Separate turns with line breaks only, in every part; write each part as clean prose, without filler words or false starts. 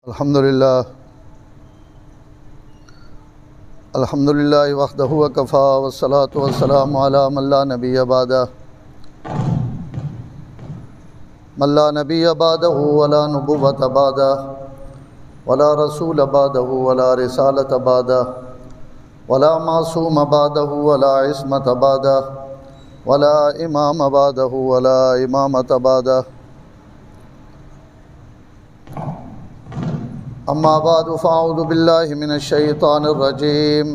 الحمدللہ وحدہ وکفا والصلاة والسلام علی من لا نبی بعدہ ولا نبوۃ بعدہ ولا رسول بعدہ ولا رسالۃ بعدہ ولا معصوم بعدہ ولا عصمت بعدہ ولا امام بعدہ ولا امامۃ بعدہ اما بعد فاعوذ باللہ من الشیطان الرجیم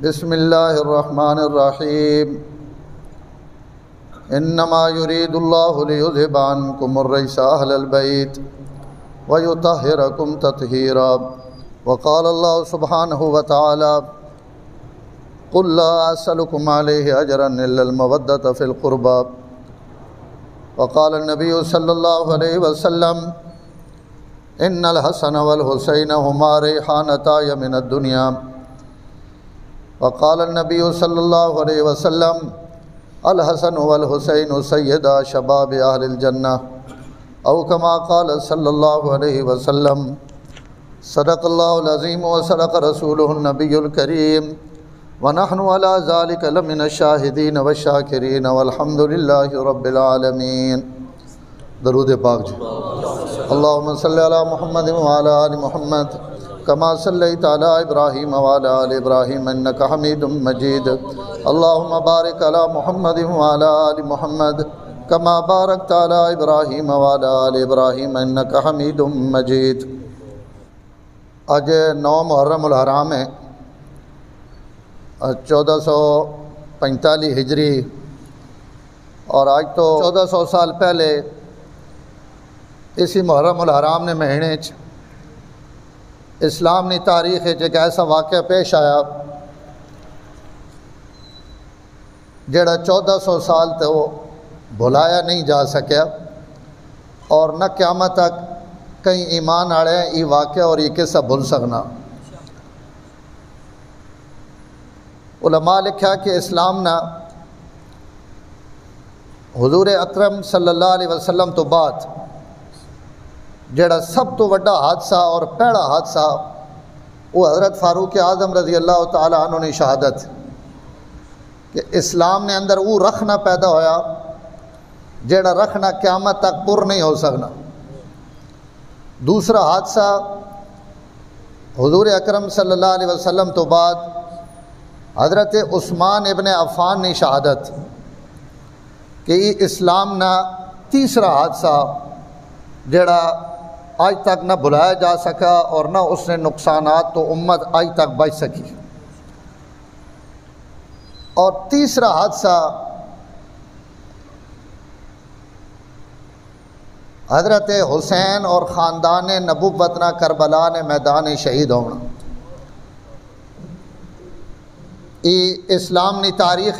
بسم اللہ الرحمن الرحیم انما یرید اللہ لیذھب عنکم الرجس اہل البیت ویطہرکم تطہیرا وقال اللہ سبحانہ وتعالی قل لا اسألکم علیہ اجرا الا المودۃ فی القربى وقال النبی صلی اللہ علیہ وسلم ان الحسن والحسین ہما ریحانتای من الدنیا وقال النبی صلی اللہ علیہ وسلم الحسن والحسین سیدا شباب اہل الجنہ او کما قال صلی اللہ علیہ وسلم صدق اللہ العظیم وصدق رسولہ النبی الکریم ونحن علی ذلک لمن الشاہدین والشاکرین والحمد للہ رب العالمین۔ درود پاک جی۔ اللہم صلی علی محمد وعلی آل محمد کما صلیت علی ابراہیم وعلی آل ابراہیم انکا حمید مجید۔ اللہم بارک علی محمد وعلی آل محمد کما بارکت علی ابراہیم وعلی آل ابراہیم انکا حمید مجید۔ آج 9 محرم الحرام ہے، 1445 ہجری، اور آج تو 1400 سال پہلے اسی محرم الحرام نے مہینے اسلام نے تاریخ ایک ایسا واقعہ پیش آیا جڑا 1400 سال تے وہ بھلایا نہیں جا سکیا، اور نہ قیامت تک کئی ایمان آڑے یہ واقعہ اور یہ قصہ بھول سکنا۔ علماء لکھا کہ اسلام نہ حضور اکرم صلی اللہ علیہ وسلم تو بعد جڑا سب تو وڈا حادثہ اور پہلا حادثہ وہ حضرت فاروق اعظم رضی اللہ تعالی عنہ نے شہادت کہ اسلام نے اندر وہ رکھنا پیدا ہویا جڑا رکھنا قیامت تک پر نہیں ہو سکنا۔ دوسرا حادثہ حضور اکرم صلی اللہ علیہ وسلم تو بعد حضرت عثمان ابن عفان نے شہادت کہ یہ اسلام نہ تیسرا حادثہ جڑا آج تک نہ بھلایا جا سکا اور نہ اس نے نقصانات تو امت آج تک بچ سکی۔ اور تیسرا حادثہ حضرت حسین اور خاندان نبوت نہ کربلا نے میدان شہید ہونا۔ یہ اسلام نے تاریخ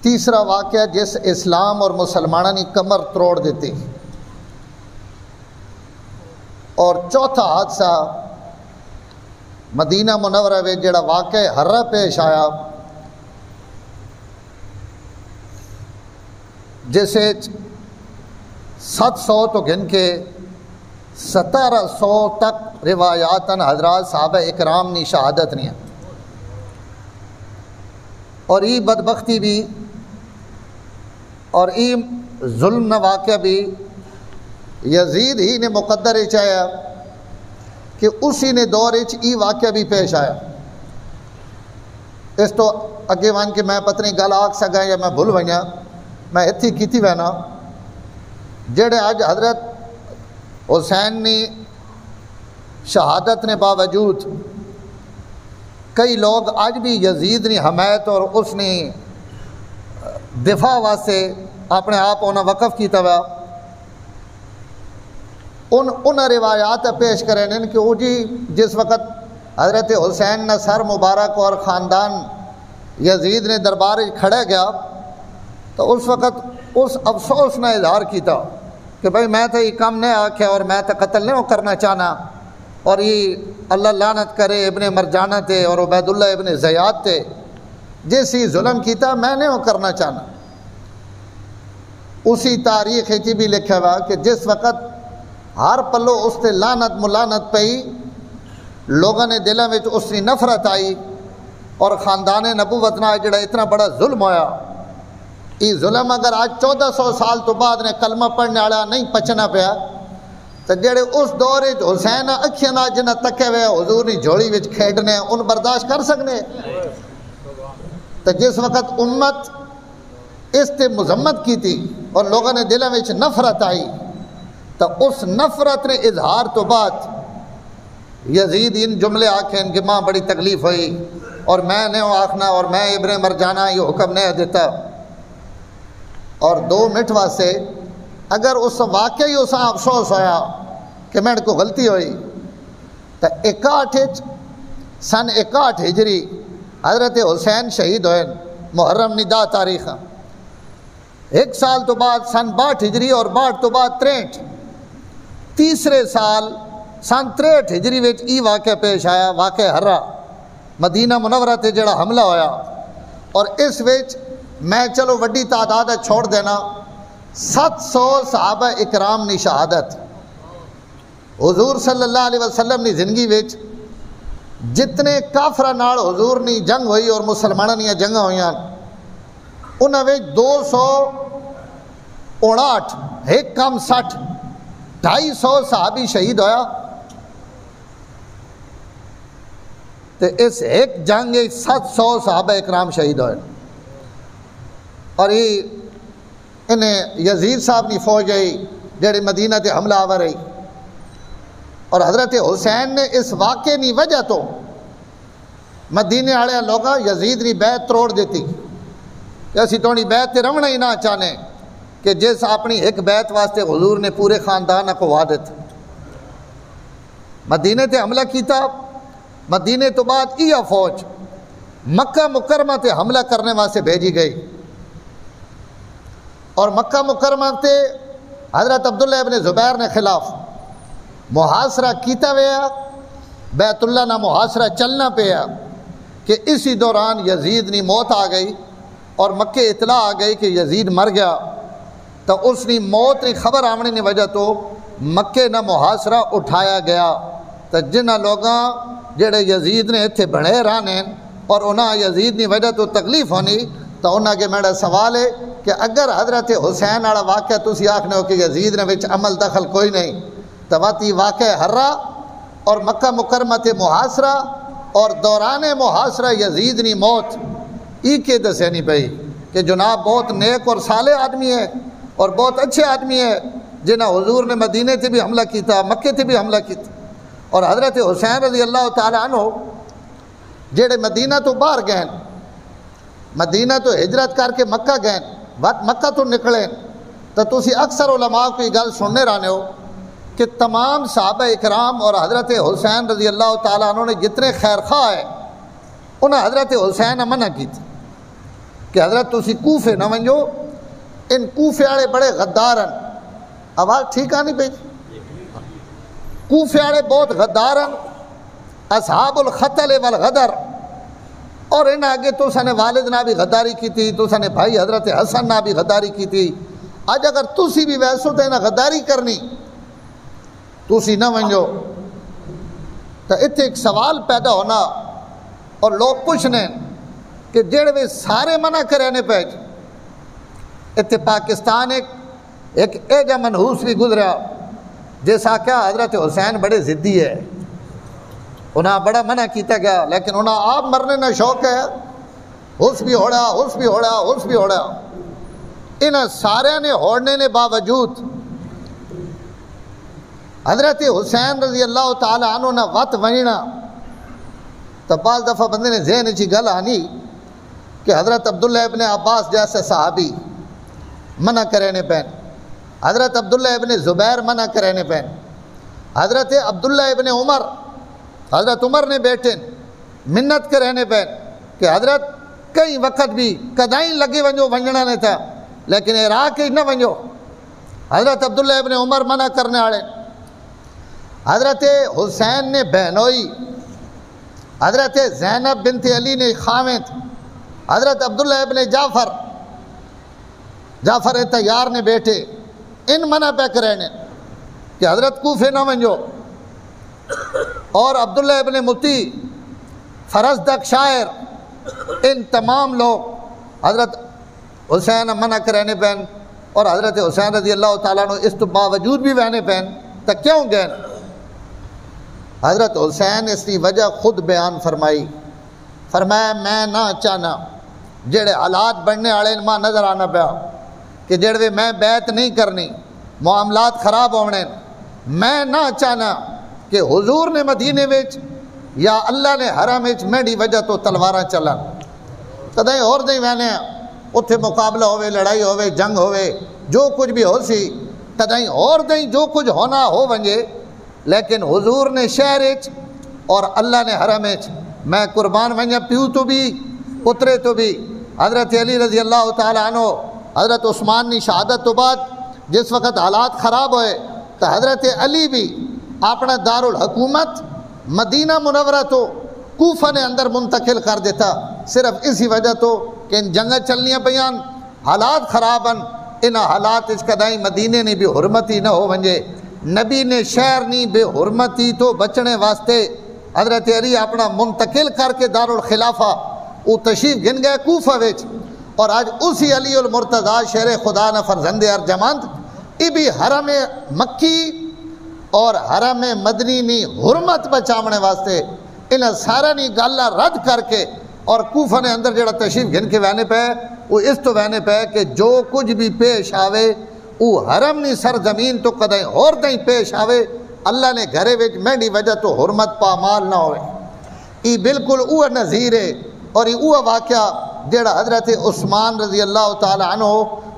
تیسرا واقعہ جس اسلام اور مسلمانوں نے کمر توڑ دیتی، اور چوتھا حادثہ مدینہ منورہ میں جڑا واقعہ ہرہ پیش آیا جسے 700 تو گن کے 1700 تک روایاتاً حضرات صحابہ اکرام نے شہادت نہیں ہے، اور یہ بدبختی بھی اور یہ ظلم نہ واقعہ بھی یزید ہی نے مقدر چاہیا کہ اسی نے دور یہ واقعہ بھی پیش آیا۔ اس تو اگے وان کہ میں پتہ نہیں گل آکھ سکا یا میں بھول ویاں، میں اتھی کیتی وینا جڑے آج حضرت حسین نے شہادت نے باوجود کئی لوگ آج بھی یزید نے حمایت اور اس نے دفاع واسطے اپنے آپ انہیں وقف کیتا ہوا، ان روایات پیش کریں کہ وہ جی جس وقت حضرت حسین نے سر مبارک اور خاندان یزید نے دربار کھڑے گیا تو اس وقت اس افسوس نے اظہار کیتا کہ بھائی میں تو یہ کام نہیں آکھیا اور میں تو قتل نہیں کرنا چاہنا، اور یہ اللہ لعنت کرے ابن مرجانہ تے اور عبید اللہ ابن زیاد تے جیسی ظلم کیتا میں نہیں کرنا چاہنا۔ اسی تاریخ بھی لکھا ہوا کہ جس وقت ہر پلو اس سے لعنت ملانت پئی، لوگوں نے دلوں میں اس کی نفرت آئی، اور خاندان نبوت نہ جڑا اتنا بڑا ظلم ہویا، یہ ظلم اگر آج 1400 سال تو بعد نے کلمہ پڑھنے والا نہیں پچنا پیا، تو جڑے اس دور حسین اکھیاں نال جنہ تکے ہوئے حضور نے جھولی وچ کھیڈنے ان برداشت کر سکنے؟ تو جس وقت امت اس تے مذمت کی تھی اور لوگوں نے دلوں میں نفرت آئی، تو اس نفرت نے اظہار تو بعد یزید ان جملے آکھیں کہ ماں بڑی تکلیف ہوئی اور میں نے آکھنا اور میں ابن مرجانہ یہ حکم نہیں دیتا، اور 2 منٹ واسطے اگر اس واقعی اس افسوس ہویا کہ میرے کو غلطی ہوئی، تو 61 سن 61 ہجری حضرت حسین شہید ہوئے، محرم ندا تاریخ، 1 سال تو بعد سن 62 ہجری اور 62 تو بعد 63، تیسرے سال سن 63 ہجری وچ ای واقعہ پیش آیا، واقعہ ہرا مدینہ منورہ تے جڑا حملہ ہویا، اور اس وچ میں چلو وڈی تعداد چھوڑ دینا 700 صحابہ اکرام نے شہادت۔ حضور صلی اللہ علیہ وسلم نے زندگی وچ جتنے کافرہ نال حضور نے جنگ ہوئی اور مسلمانوں نے جنگاں ہوئیاں، انہاں وچ 259 ایک کم 60 250 صحابی شہید ہویا، تو اس ایک جنگ 700 صحابہ اکرام شہید ہوئے، اور یہ انہیں یزید صاحب نے فوج آئی جڑی مدینہ تے حملہ آور رہی، اور حضرت حسین نے اس واقعے کی وجہ تو مدینے والے لوگ یزید نے بیعت توڑ دیتی کہ اسی تھوڑی بیعت تے رہنا ہی نہ چاہنے، کہ جس اپنی ایک بیعت واسطے حضور نے پورے خاندان کو وعدت مدینے تے حملہ کیتا۔ مدینے تو بعد یہ فوج مکہ مکرمہ تے حملہ کرنے واسطے بھیجی گئی، اور مکہ مکرمہ تے حضرت عبداللہ ابن زبیر نے خلاف محاصرہ کیتا ہوا، بیت اللہ نہ محاصرہ چلنا پیا، کہ اسی دوران یزید نے موت آ گئی اور مکے اطلاع آ گئی کہ یزید مر گیا، تو اس نے موت کی خبر آنے کی وجہ تو مکے نہ محاصرہ اٹھایا گیا، تو جنہ لوگاں جڑے یزید نے اتنے بڑھے رہنے اور انہاں یزید کی وجہ تو تکلیف ہونی، تو انہاں کے میرا سوال ہے کہ اگر حضرت حسین والا واقعہ تسی آکھنے ہو کہ یزید نے وچ عمل دخل کوئی نہیں، تو واتی واقعہ ہرا اور مکہ مکرمہ تے محاصرہ اور دوران محاصرہ یزید نی موت ای کے دسے نہیں پئی کہ جناب بہت نیک اور صالح آدمی ہے اور بہت اچھے آدمی ہے، جنہ حضور نے مدینے تے بھی حملہ کیتا، مکے تے بھی حملہ کیتا، اور حضرت حسین رضی اللہ تعالیٰ عنہ جڑے مدینہ تو باہر گئے، مدینہ تو ہجرت کر کے مکہ گئے، مکہ تو نکلے، تو تسی اکثر علماء کو یہ گل سننے رہنے ہو کہ تمام صحابہ اکرام اور حضرت حسین رضی اللہ تعالیٰ عنہ نے جتنے خیر خواہ ہے انہیں حضرت حسین نے منع کی تھی کہ حضرت تسی کوفے نہ ونجو، ان کوفے والے بڑے غدار ہیں، آواز ٹھیک آنی پئی، کوفے والے بہت غدار ہیں، اصحاب القتل والغدر، اور ان آگے تو سنے والد نہ بھی غداری کی تھی، تو سنے بھائی حضرت حسن نہ بھی غداری کی تھی، آج اگر تسی بھی ویسو تے نہ غداری کرنی تسی نہ ونجو، تو اتنے ایک سوال پیدا ہونا اور لوگ پوچھنے کہ جڑے بھی سارے منع کرنے پہ، اتنے پاکستان ایک ایجا منحوس بھی گزرا جیسا کیا حضرت حسین بڑے ضدی ہے، انہاں بڑا منع کیتا گیا، لیکن انہاں آپ مرنے نہ شوق ہے، حس بھی ہوڑا حس بھی ہوڑا حس بھی ہوڑا، انہاں سارے نے ہوڑنے نے باوجود حضرت حسین رضی اللہ تعالیٰ عنہ نہ وط ونینا، تو بعض دفعہ بندے نے ذہن چی گل آنی کہ حضرت عبداللہ ابن عباس جیسے صحابی منع کرنے پین، حضرت عبداللہ ابن زبیر منع کرنے پین، حضرت عبداللہ ابن عمر، حضرت عمر نے بیٹھے منت کرنے پین کہ حضرت کئی وقت بھی کدائیں لگے ونجو ونجنا نہیں تھا لیکن عراق ہی نہ ونجو، حضرت عبداللہ ابن عمر منع کرنے والے، حضرت حسین نے بہنوئی، حضرت زینب بنت علی نے خاوند، حضرت عبداللہ ابن جعفر جعفر طیار نے بیٹے ان منع پہ کرنے کہ حضرت کوفے نہ ونجو، اور عبداللہ ابن متی فرزدق شاعر ان تمام لوگ حضرت حسین منع کرنے پہن، اور حضرت حسین رضی اللہ تعالیٰ عنہ اس تو باوجود بھی وہنے پہن تو کیوں گئن؟ حضرت حسین اس کی وجہ خود بیان فرمائی، فرمایا میں نہ چاہنا جڑے حالات بننے والے ماں نظر آنا پیا کہ جڑے میں بیعت نہیں کرنی، معاملات خراب ہونے، میں نہ چاہنا کہ حضور نے مدینے وچ یا اللہ نے حرم وچ میری وجہ تو تلواراں چلن، کدیں اور دیں وہنے اتھے مقابلہ ہوئے، لڑائی ہوئے، جنگ ہوئے، جو کچھ بھی ہو سی کدیں اور دیں جو کچھ ہونا ہو ونجے، لیکن حضور نے شہر وچ اور اللہ نے حرم وچ میں قربان ونجا پیو تو بھی پترے تو بھی۔ حضرت علی رضی اللہ تعالیٰ عنہ حضرت عثمان کی شہادت تو بعد جس وقت حالات خراب ہوئے تو حضرت علی بھی اپنا دارالحکومت مدینہ منورہ تو کوفہ نے اندر منتقل کر دیتا، صرف اسی وجہ تو کہ ان جنگیں چلنیاں پیان، حالات خراب ہیں، ان حالات اس کدائیں مدینے نے بھی حرمتی نہ ہو ونجے، نبی نے شہر نہیں بے حرمتی تو بچنے واسطے حضرت علی اپنا منتقل کر کے دارالخلافہ وہ تشریف گن گئے کوفہ وچ، اور آج اسی علی المرتضیٰ شیر خدا نہ فرزند ارجمند ای بھی حرم مکی اور حرم مدنی نی حرمت بچاونے واسطے انہیں سارا نی گالا رد کر کے اور کوفہ نے اندر جڑا تشریف گھن کے وہنے پہ وہ اس تو وہنے پہ کہ جو کچھ بھی پیش آوے وہ حرم نی سرزمین تو کدیں اور دیں پیش آوے، اللہ نے گھرے وچ میری وجہ تو حرمت پامال نہ ہوئے۔ ای بالکل اوہ نظیر ہے، اور ای اوہ واقعہ جڑا حضرت عثمان رضی اللہ تعالی عنہ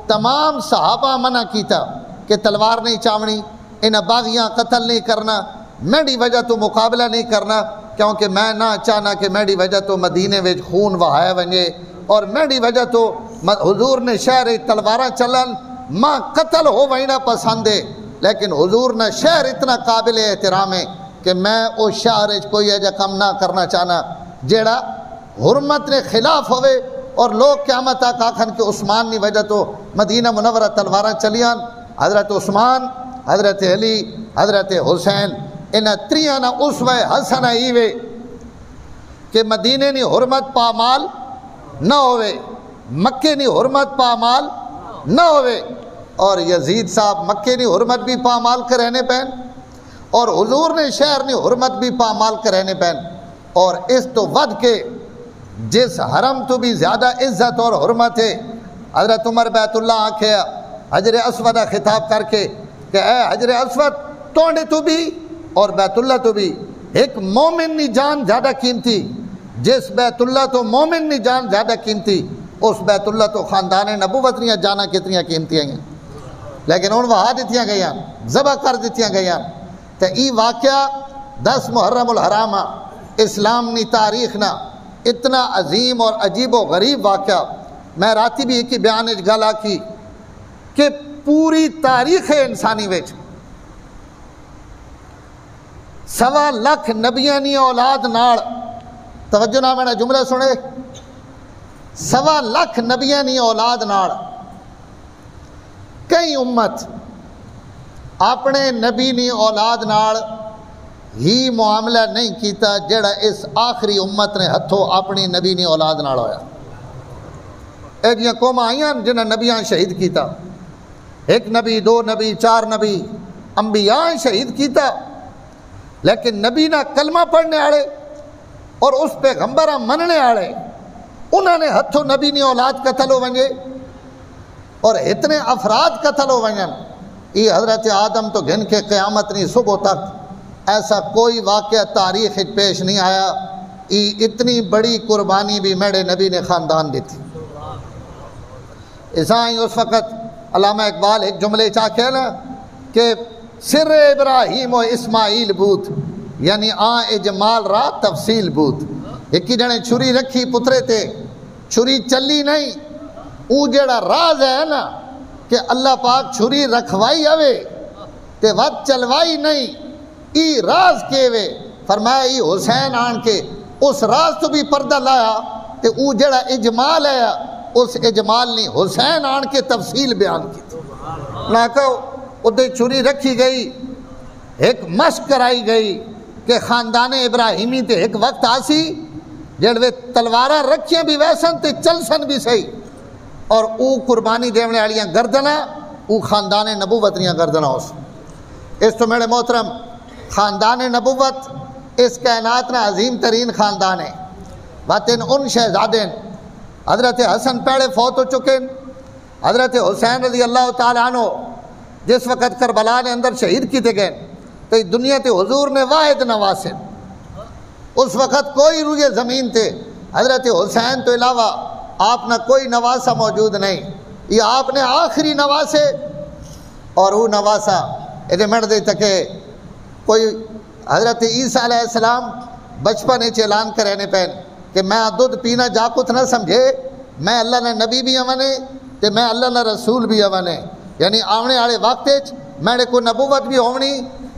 تمام صحابہ منع کیتا کہ تلوار نہیں چاونی، انہیں باغیاں قتل نہیں کرنا، میری وجہ تو مقابلہ نہیں کرنا، کیونکہ میں نہ چاہنا کہ میری وجہ تو مدینے وچ خون وہائے ونجے، اور میری وجہ تو حضور نے شہر تلواراں چلن ماں قتل ہو وہینا پسند ہے، لیکن حضور نے شہر اتنا قابل احترام ہے کہ میں اس شہر کوئی ایجا کم نہ کرنا چاہنا جیڑا حرمت نے خلاف ہوئے، اور لوگ قیامت تک آکھن کہ عثمان نی وجہ تو مدینہ منورہ تلواراں چلیاں۔ حضرت عثمان، حضرت علی، حضرت حسین انہاں تریاں نہ اسوہ حسنہ ایوے کہ مدینے نی حرمت پامال نہ ہوئے، مکے نی حرمت پامال نہ ہوئے، اور یزید صاحب مکے نی حرمت بھی پامال کے رہنے پہن، اور حضور نے شہر نی حرمت بھی پامال کے رہنے پہن، اور اس تو ود کے جس حرم تو بھی زیادہ عزت اور حرمت ہے، حضرت عمر بیت اللہ آنکھے حجر اسود خطاب کر کے کہ اے حجر اسود توڑے تو بھی اور بیت اللہ تو بھی ایک مومن نی جان زیادہ قیمتی، جس بیت اللہ تو مومن نی جان زیادہ قیمتی اس بیت اللہ تو خاندان نبوت نی جانا کتنی قیمتی ہیں، لیکن ان وہاں دیتیاں گئیاں، ذبح کر دیتیاں گئیاں۔ تو ای واقعہ 10 محرم الحرام اسلام نی تاریخ نہ اتنا عظیم اور عجیب و غریب واقعہ، میں راتی بھی ایک ہی بیان گلا کی کہ پوری تاریخ انسانی وچ 1.25 لاکھ نبیاں نی اولاد نال، توجہ نہ میں جملے سنے، 1.25 لاکھ نبیاں نی اولاد نال کئی امت اپنے نبی نی اولاد نال ہی معاملہ نہیں کیتا جڑا اس آخری امت نے ہتھوں اپنی نبی نی اولاد نال ہویا۔ اے جیاں قوم آئیاں جنہاں نبیاں شہید کیتا، 1 نبی 2 نبی 4 نبی انبیاء شہید کیتا، لیکن نبی نہ کلمہ پڑھنے آڑے اور اس پیغمبرہ مننے آڑے انہوں نے ہتھوں نبی نی اولاد قتل ہو ونجے اور اتنے افراد قتل ہو ونجن۔ یہ حضرت آدم تو گھن کے قیامت نہیں صبح تک ایسا کوئی واقعہ تاریخ پیش نہیں آیا، یہ اتنی بڑی قربانی بھی میرے نبی نے خاندان دی تھی۔ اسائیں اس وقت علامہ اقبال ایک جملے چاہے نا کہ سر ابراہیم و اسماعیل بوت، یعنی اجمال را تفصیل بوت، ایک ہی جنے چھری رکھی پترے تے چھری چلی نہیں، او جڑا راز ہے نا کہ اللہ پاک چھری رکھوائی ہوئے تے وقت چلوائی نہیں، ای راز کے وے فرمایا ای حسین آن کے اس راز تو بھی پردہ لایا تے او جڑا اجمال ہے اس اجمال نہیں حسین آن کے تفصیل بیان کی تھی نہ کہ ادھے چھری رکھی گئی ایک مشق کرائی گئی کہ خاندان ابراہیمی تے ایک وقت آسی جڑوے تلوارہ رکھیاں بھی ویسن تے چلسن بھی صحیح اور او قربانی دیونے والیاں گردنا او خاندان نبوت نیاں گردنا ہو اس تو میرے محترم خاندان نبوت اس کائنات نا عظیم ترین خاندان ہے باتیں ان شہزادین حضرت حسن پہلے فوت ہو چکے حضرت حسین رضی اللہ تعالیٰ عنہ جس وقت کربلا نے اندر شہید کیتے گئے تو دنیا تے حضور نے واحد نواسے اس وقت کوئی روئے زمین تے حضرت حسین تو علاوہ آپ نہ کوئی نواسا موجود نہیں یہ آپ نے آخری نواسے اور وہ نواسا ادھے مرد تکے کوئی حضرت عیسیٰ علیہ السلام بچپن اعلان کرنے پہن کہ میں دودھ پینا جا کچھ نہ سمجھے میں اللہ نے نبی بھی آنے تے میں اللہ نے رسول بھی آنے یعنی آنے والے وقت میرے کو نبوت بھی ہونی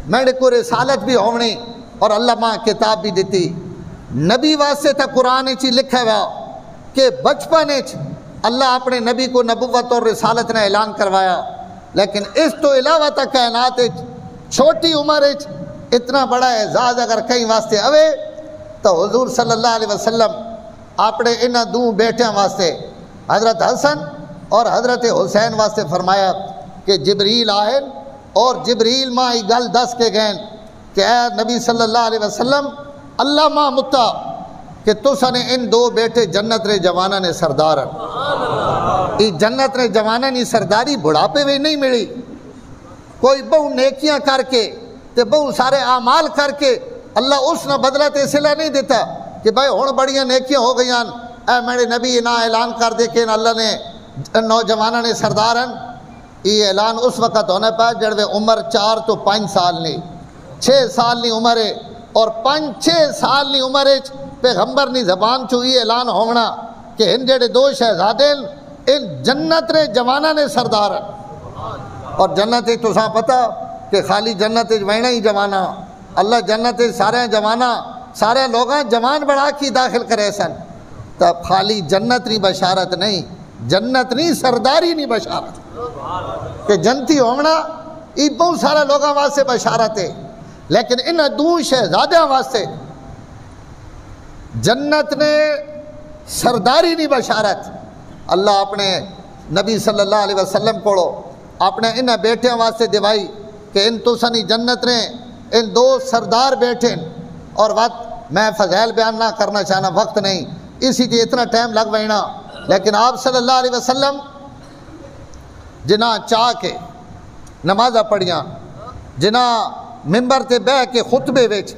میرے کو رسالت بھی ہونی اور اللہ ماں کتاب بھی دیتی نبی واسطے تا قرآن چی لکھا ہوا کہ بچپن اللہ اپنے نبی کو نبوت اور رسالت نے اعلان کروایا لیکن اس تو علاوہ تا کائنات چھوٹی عمر اتنا بڑا اعزاز اگر کہیں واسطے ہوئے تو حضور صلی اللہ علیہ وسلم اپنے انہاں دو بیٹیاں واسطے حضرت حسن اور حضرت حسین واسطے فرمایا کہ جبریل آئے اور جبریل ماں ہی گل دس کے گئن کہ اے نبی صلی اللہ علیہ وسلم اللہ ماں متا کہ تسا نے ان دو بیٹے جنت رے جوانا نے سردارن ای جنت رے جوانا نے سرداری بڑھاپے میں نہیں ملی کوئی بہو نیکیاں کر کے تے بہو سارے اعمال کر کے اللہ اس نہ بدلہ تے صلح نہیں دیتا کہ بھائی ہون بڑیاں نیکیاں ہو گئیاں اے میرے نبی نہ اعلان کر دے کہ اللہ نے نوجوانہ نے سردارن یہ اعلان اس وقت ہونے پا جڑوے عمر 4 تو 5 سال نہیں 6 سال نہیں عمر ہے اور 5-6 سال نہیں عمر ہے پیغمبر نہیں زبان چو یہ اعلان ہونا کہ ان جڑے دو شہزادین ان جنت رے جوانہ نے سردارن اور جنت تو ساں پتا کہ خالی جنت وینا ہی جوانہ اللہ جنت سارے جوانہ سارے لوگاں جوان بڑھا کی داخل کرے سن تب خالی جنت نہیں بشارت نہیں جنت نہیں سرداری نہیں بشارت کہ جنتی ہونا یہ بہت سارے لوگاں واسطے بشارت ہے لیکن ان دو شہزادیاں واسطے جنت نے سرداری نہیں بشارت اللہ اپنے نبی صلی اللہ علیہ وسلم کو اپنے ان بیٹیاں واسطے دیوائی کہ ان تو سنی جنت نے ان دو سردار بیٹھے اور وقت میں فضائل بیان نہ کرنا چاہنا وقت نہیں اسی لیے اتنا ٹائم لگ وینا لیکن آپ صلی اللہ علیہ وسلم جنہ چاہ کے نمازہ پڑھیاں جنہ ممبر تے بہ کے خطبے ویچ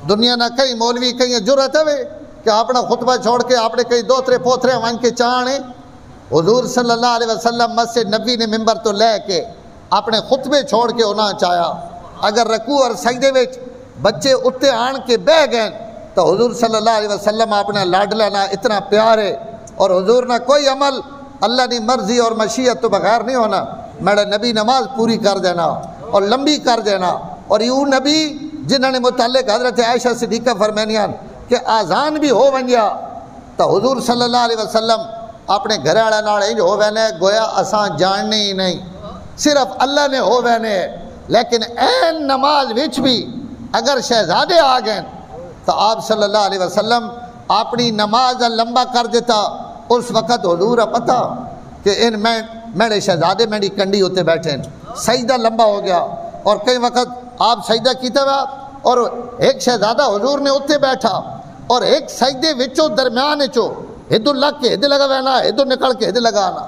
دنیا نہ کئی مولوی کئی جرت ہے کہ اپنا خطبہ چھوڑ کے اپنے کئی دوترے پوترے وہاں کے چاہنے حضور صلی اللہ علیہ وسلم مسجد نبی نے ممبر تو لے کے اپنے خطبے چھوڑ کے انہاں چاہیا اگر رکوع اور سجدے ویچ بچے اتے آن کے بہ گئے تو حضور صلی اللہ علیہ وسلم اپنا لاڈلا نہ اتنا پیار ہے اور حضور نہ کوئی عمل اللہ نے مرضی اور مشیت تو بغیر نہیں ہونا میرا نبی نماز پوری کر دینا اور لمبی کر دینا اور یہ نبی جنہوں نے متعلق حضرت عائشہ صدیقہ فرمانیاں کہ آزان بھی ہو ونجیا تو حضور صلی اللہ علیہ وسلم اپنے گھر والے نال انج ہو وینے گویا اساں جاننے ہی نہیں صرف اللہ نے ہو وینے لیکن این نماز وچ بھی اگر شہزادے آ گئے تو آپ صلی اللہ علیہ وسلم اپنی نماز لمبا کر دیتا اس وقت حضور پتا کہ ان میرے شہزادے میری کنڈی ہوتے بیٹھے سجدہ لمبا ہو گیا اور کئی وقت آپ سجدہ کیتا ہوا اور ایک شہزادہ حضور نے اتنے بیٹھا اور ایک سجدے وچوں درمیان چو ادھر لگ کے ادھر لگا وینا ادھر نکل کے ادھر لگانا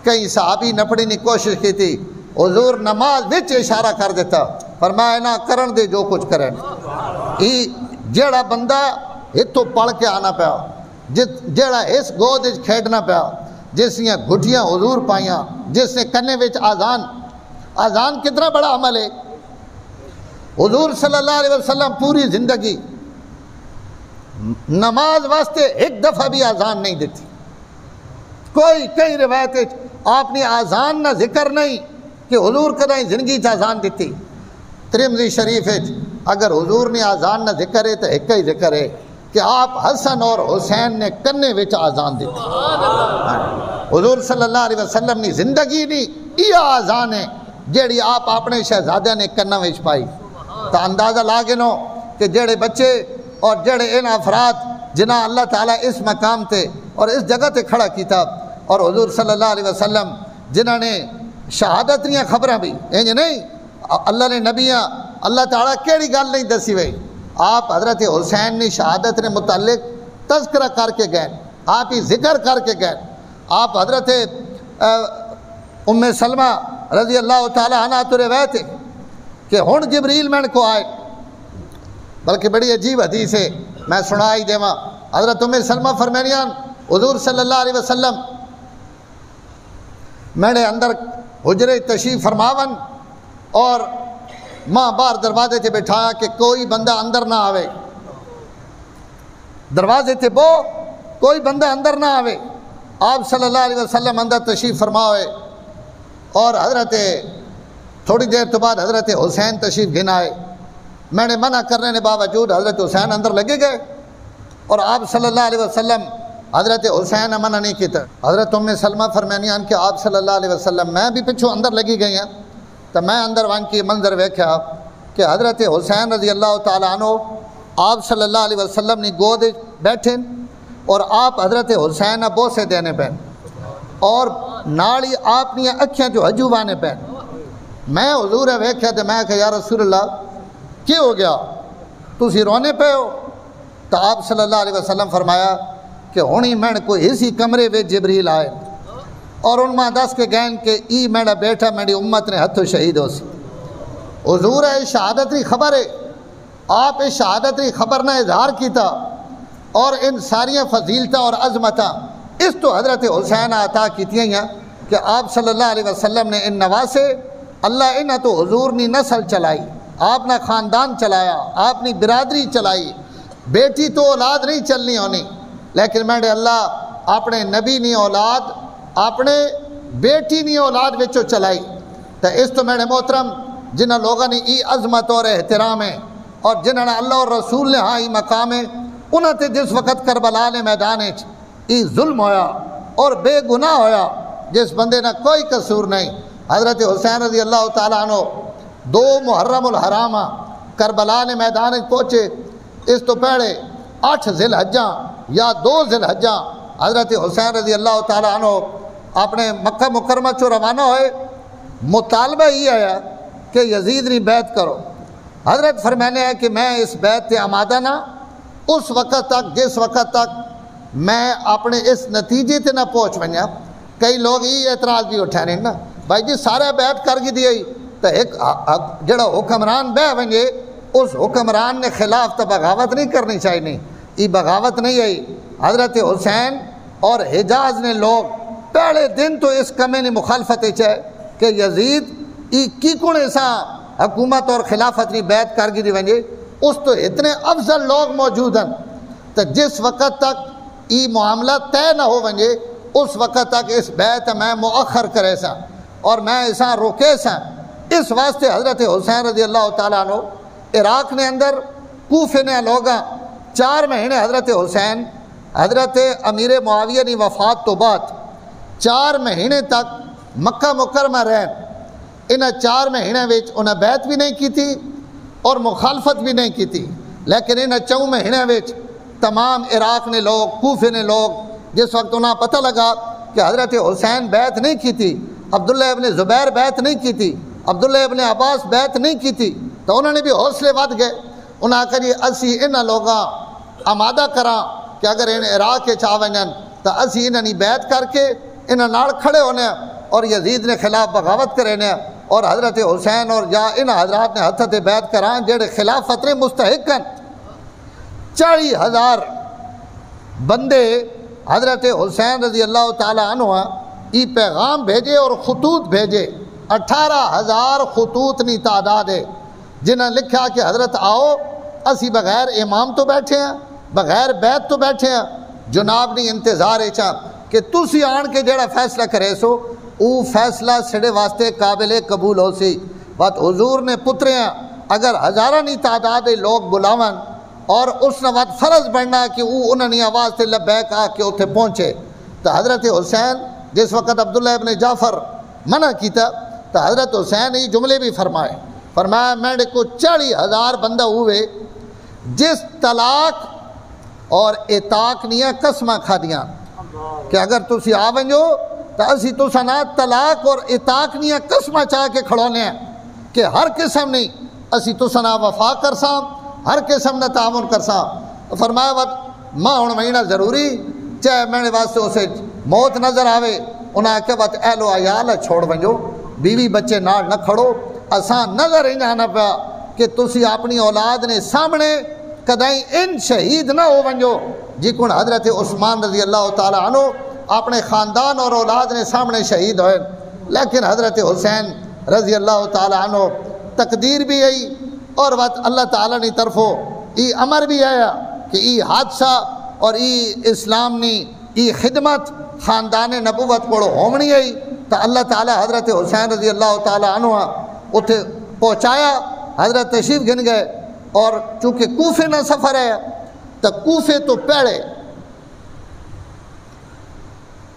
کئی صحابی نپڑی نے کوشش کی تھی حضور نماز وچ اشارہ کر دیتا فرمایا نہ کرن دے جو کچھ کرن یہ جیڑا بندہ اتو پڑھ کے آنا پیا جیڑا اس گود کھیڈنا پیا جس نے گھٹیاں حضور پائیاں جس نے کنے وچ آزان کتنا بڑا عمل ہے حضور صلی اللہ علیہ وسلم پوری زندگی نماز واسطے ایک دفعہ بھی آزان نہیں دیتی کوئی کئی روایت آپ نے آزان نہ ذکر نہیں کہ حضور کدیں زندگی آزان دیتی ترمذی شریف اگر حضور نے آزان نہ ذکر ہے تو ایک ہی ذکر ہے کہ آپ حسن اور حسین نے کنے وچ آزان دیتی. حضور صلی اللہ علیہ وسلم نے زندگی نہیں یہ آزان ہے جیڑی آپ اپنے شہزادہ نے کنا وچ پائی. تو اندازہ لا گنو کہ جڑے بچے اور جڑے ان افراد جنہاں اللہ تعالیٰ اس مقام تے اور اس جگہ تے کھڑا کیتا اور حضور صلی اللہ علیہ وسلم جنہاں نے شہادت نہیں خبریں بھی انج نہیں اللہ نے نبیاں اللہ تعالیٰ کیڑی گل نہیں دسی ہوئی. آپ حضرت حسین نے شہادت نے متعلق تذکرہ کر کے گئے, آپ ہی ذکر کر کے گئے. آپ حضرت ام سلمہ رضی اللہ تعالیٰ عنہ ترے ہوئے تھے کہ ہن جبریل میں کو آئے, بلکہ بڑی عجیب حدیث ہے میں سنائی دیواں. حضرت ام سلمہ فرمانیان حضور صلی اللہ علیہ وسلم میں نے اندر حجرے تشریف فرماون اور ماں باہر دروازے تے بٹھایا کہ کوئی بندہ اندر نہ آوے, دروازے تے بو کوئی بندہ اندر نہ آوے. آپ صلی اللہ علیہ وسلم اندر تشریف فرما ہوئے اور حضرت تھوڑی دیر تو بعد حضرت حسین تشریف گن آئے. میں نے منع کرنے کے باوجود حضرت حسین اندر لگے گئے اور آپ صلی اللہ علیہ وسلم حضرت حسین نے منع نہیں کیتا. حضرت ام سلمہ فرمانیان کہ آپ صلی اللہ علیہ وسلم میں بھی پچھو اندر لگی گئی ہیں تو میں اندر وان کی منظر ویکھیا کہ حضرت حسین رضی اللہ تعالیٰ عنہ آپ صلی اللہ علیہ وسلم نے گود بیٹھے اور آپ حضرت حسین بوسے دینے پین اور نالی آپ نے اکھیاں جو ہجوانے پین. میں حضور ویکھیا تو میں کہا یا رسول اللہ کیا ہو گیا تسی رونے پہ ہو؟ تو آپ صلی اللہ علیہ وسلم فرمایا کہ ہونی میں کوئی اسی کمرے میں جبریل آئے اور ان ماں دس کے گین کہ ای میرا بیٹا میری امت نے ہتھو شہید ہو سی. حضور ہے شہادت کی خبر ہے, آپ اس شہادت کی خبر نے اظہار کیتا اور ان ساریاں فضیلتاں اور عظمتاں اس تو حضرت حسین عطا کیتیاں ہیں کہ آپ صلی اللہ علیہ وسلم نے ان نواسے اللہ انہاں تو حضور نے نسل چلائی, آپ نے خاندان چلایا, آپ نے برادری چلائی. بیٹی تو اولاد نہیں چلنی ہونی لیکن میں نے اللہ اپنے نبی نی اولاد اپنے بیٹی نی اولاد وچوں چلائی. تو اس تو میں نے محترم جنہاں لوگوں نے ای عظمت اور احترام ہے اور جنہاں نے اللہ اور رسول نے ہاں ای مقام ہے انہاں تے جس وقت کربلا نے میدان ای ظلم ہویا اور بے گناہ ہویا جس بندے نہ کوئی قصور نہیں. حضرت حسین رضی اللہ تعالیٰ عنہ 2 محرم الحرام کربلا نے میدان پہنچے. اس تو پہلے 8 ذی الحجہ یا 2 ذی الحجہ حضرت حسین رضی اللہ تعالیٰ عنہ اپنے مکہ مکرمہ چو روانہ ہوئے. مطالبہ یہ آیا کہ یزید نے بیعت کرو. حضرت فرمانے ہے کہ میں اس بیعت تے آمادہ نہ اس وقت تک جس وقت تک میں اپنے اس نتیجے تے نہ پہنچ ونیا. کئی لوگ یہ اعتراض بھی اٹھانے نا بھائی جی سارے بیعت کر کے دی تو ایک جڑا حکمران بہ ونجے اس حکمران نے خلاف تو بغاوت نہیں کرنی چاہیے. نہیں یہ بغاوت نہیں آئی. حضرت حسین اور حجاز نے لوگ پہلے دن تو اس کمے نے مخالفت چاہے کہ یزید کی کون ایسا حکومت اور خلافت نے بیعت کر گی دی ونجے. اس تو اتنے افضل لوگ موجود ہیں تو جس وقت تک یہ معاملہ طے نہ ہو ونجے اس وقت تک اس بیعت میں مؤخر کرے سا اور میں ایسا روکے سا. اس واسطے حضرت حسین رضی اللہ تعالیٰ عنہ عراق نے اندر کوفے نے لوگاں 4 مہینے حضرت حسین حضرت امیر معاویہ نے وفات تو بعد 4 مہینے تک مکہ مکرمہ رہن. انہیں 4 مہینے وچ انہیں بیعت بھی نہیں کی تھی اور مخالفت بھی نہیں کی تھی لیکن انہیں 4 مہینے وچ تمام عراق نے لوگ کوفے نے لوگ جس وقت انہیں پتہ لگا کہ حضرت حسین بیعت نہیں کی تھی, عبداللہ ابن زبیر بیعت نہیں کی تھی, عبداللہ ابن عباس بیعت نہیں کی تھی تو انہوں نے بھی حوصلے ود گئے. انہاں آخر جی اسی انہاں لوگاں آمادہ کراں کہ اگر انہیں عراق کے چاہ ونجن تو اسی انہاں نے بیعت کر کے انہاں نال کھڑے ہونے اور یزید نے خلاف بغاوت کرنے اور حضرت حسین اور یا ان حضرات نے ہتھ تے بیعت کران جڑے خلافت نے مستحق ہیں. 40,000 بندے حضرت حسین رضی اللہ تعالیٰ عنہ ای پیغام بھیجے اور خطوط بھیجے. 18,000 خطوط نی تعداد ہے جنہیں لکھا کہ حضرت آؤ اسی بغیر امام تو بیٹھے ہیں بغیر بیعت تو بیٹھے ہیں. جناب نے انتظار ہے کہ تسی آن کے جڑا فیصلہ کرے سو او فیصلہ سڑے واسطے قابل قبول ہو سی. بات حضور نے پترے ہیں اگر ہزارہ نہیں تعداد لوگ بلاون اور اس نے وقت فرض بننا کہ وہ انہوں نے آواز سے لبیک آ کے اتنے پہنچے. تو حضرت حسین جس وقت عبداللہ ابن جعفر منع کیتا تو حضرت حسین یہ جملے بھی فرمایا میرے کو 40,000 بندہ ہوئے جس طلاق اور اتاق نیا قسمہ کھا دیاں کہ اگر تسی آ ونجو تو اسی تسا نہ طلاق اور اتاق نیا قسمہ چاہ کے کھڑونے ہیں کہ ہر قسم نہیں اسی تسا نہ وفا کرساں ہر قسم نہ تعاون کرساں. فرمایا وقت ماں ہوں مہینہ ضروری چاہے میرے واسطے اسے موت نظر آوے انہیں آکے وقت اہلو عیال چھوڑ ونجو بیوی بچے نال نہ کھڑو اسان نظر ہی نہ پیا کہ تسی اپنی اولاد نے سامنے کدائیں ان شہید نہ ہو ونجو جی کون حضرت عثمان رضی اللہ تعالیٰ عنہ اپنے خاندان اور اولاد نے سامنے شہید ہوئے. لیکن حضرت حسین رضی اللہ تعالیٰ عنہ تقدیر بھی آئی اور وقت اللہ تعالیٰ نے طرفوں ای امر بھی آیا کہ ای حادثہ اور ای اسلام نے ای خدمت خاندان نبوت کو ہومنی آئی تو اللہ تعالیٰ حضرت حسین رضی اللہ تعالیٰ عنہ اتھے پہنچایا. حضرت تشریف گن گئے اور چونکہ کوفے نہ سفر ہے تو کوفے تو پہلے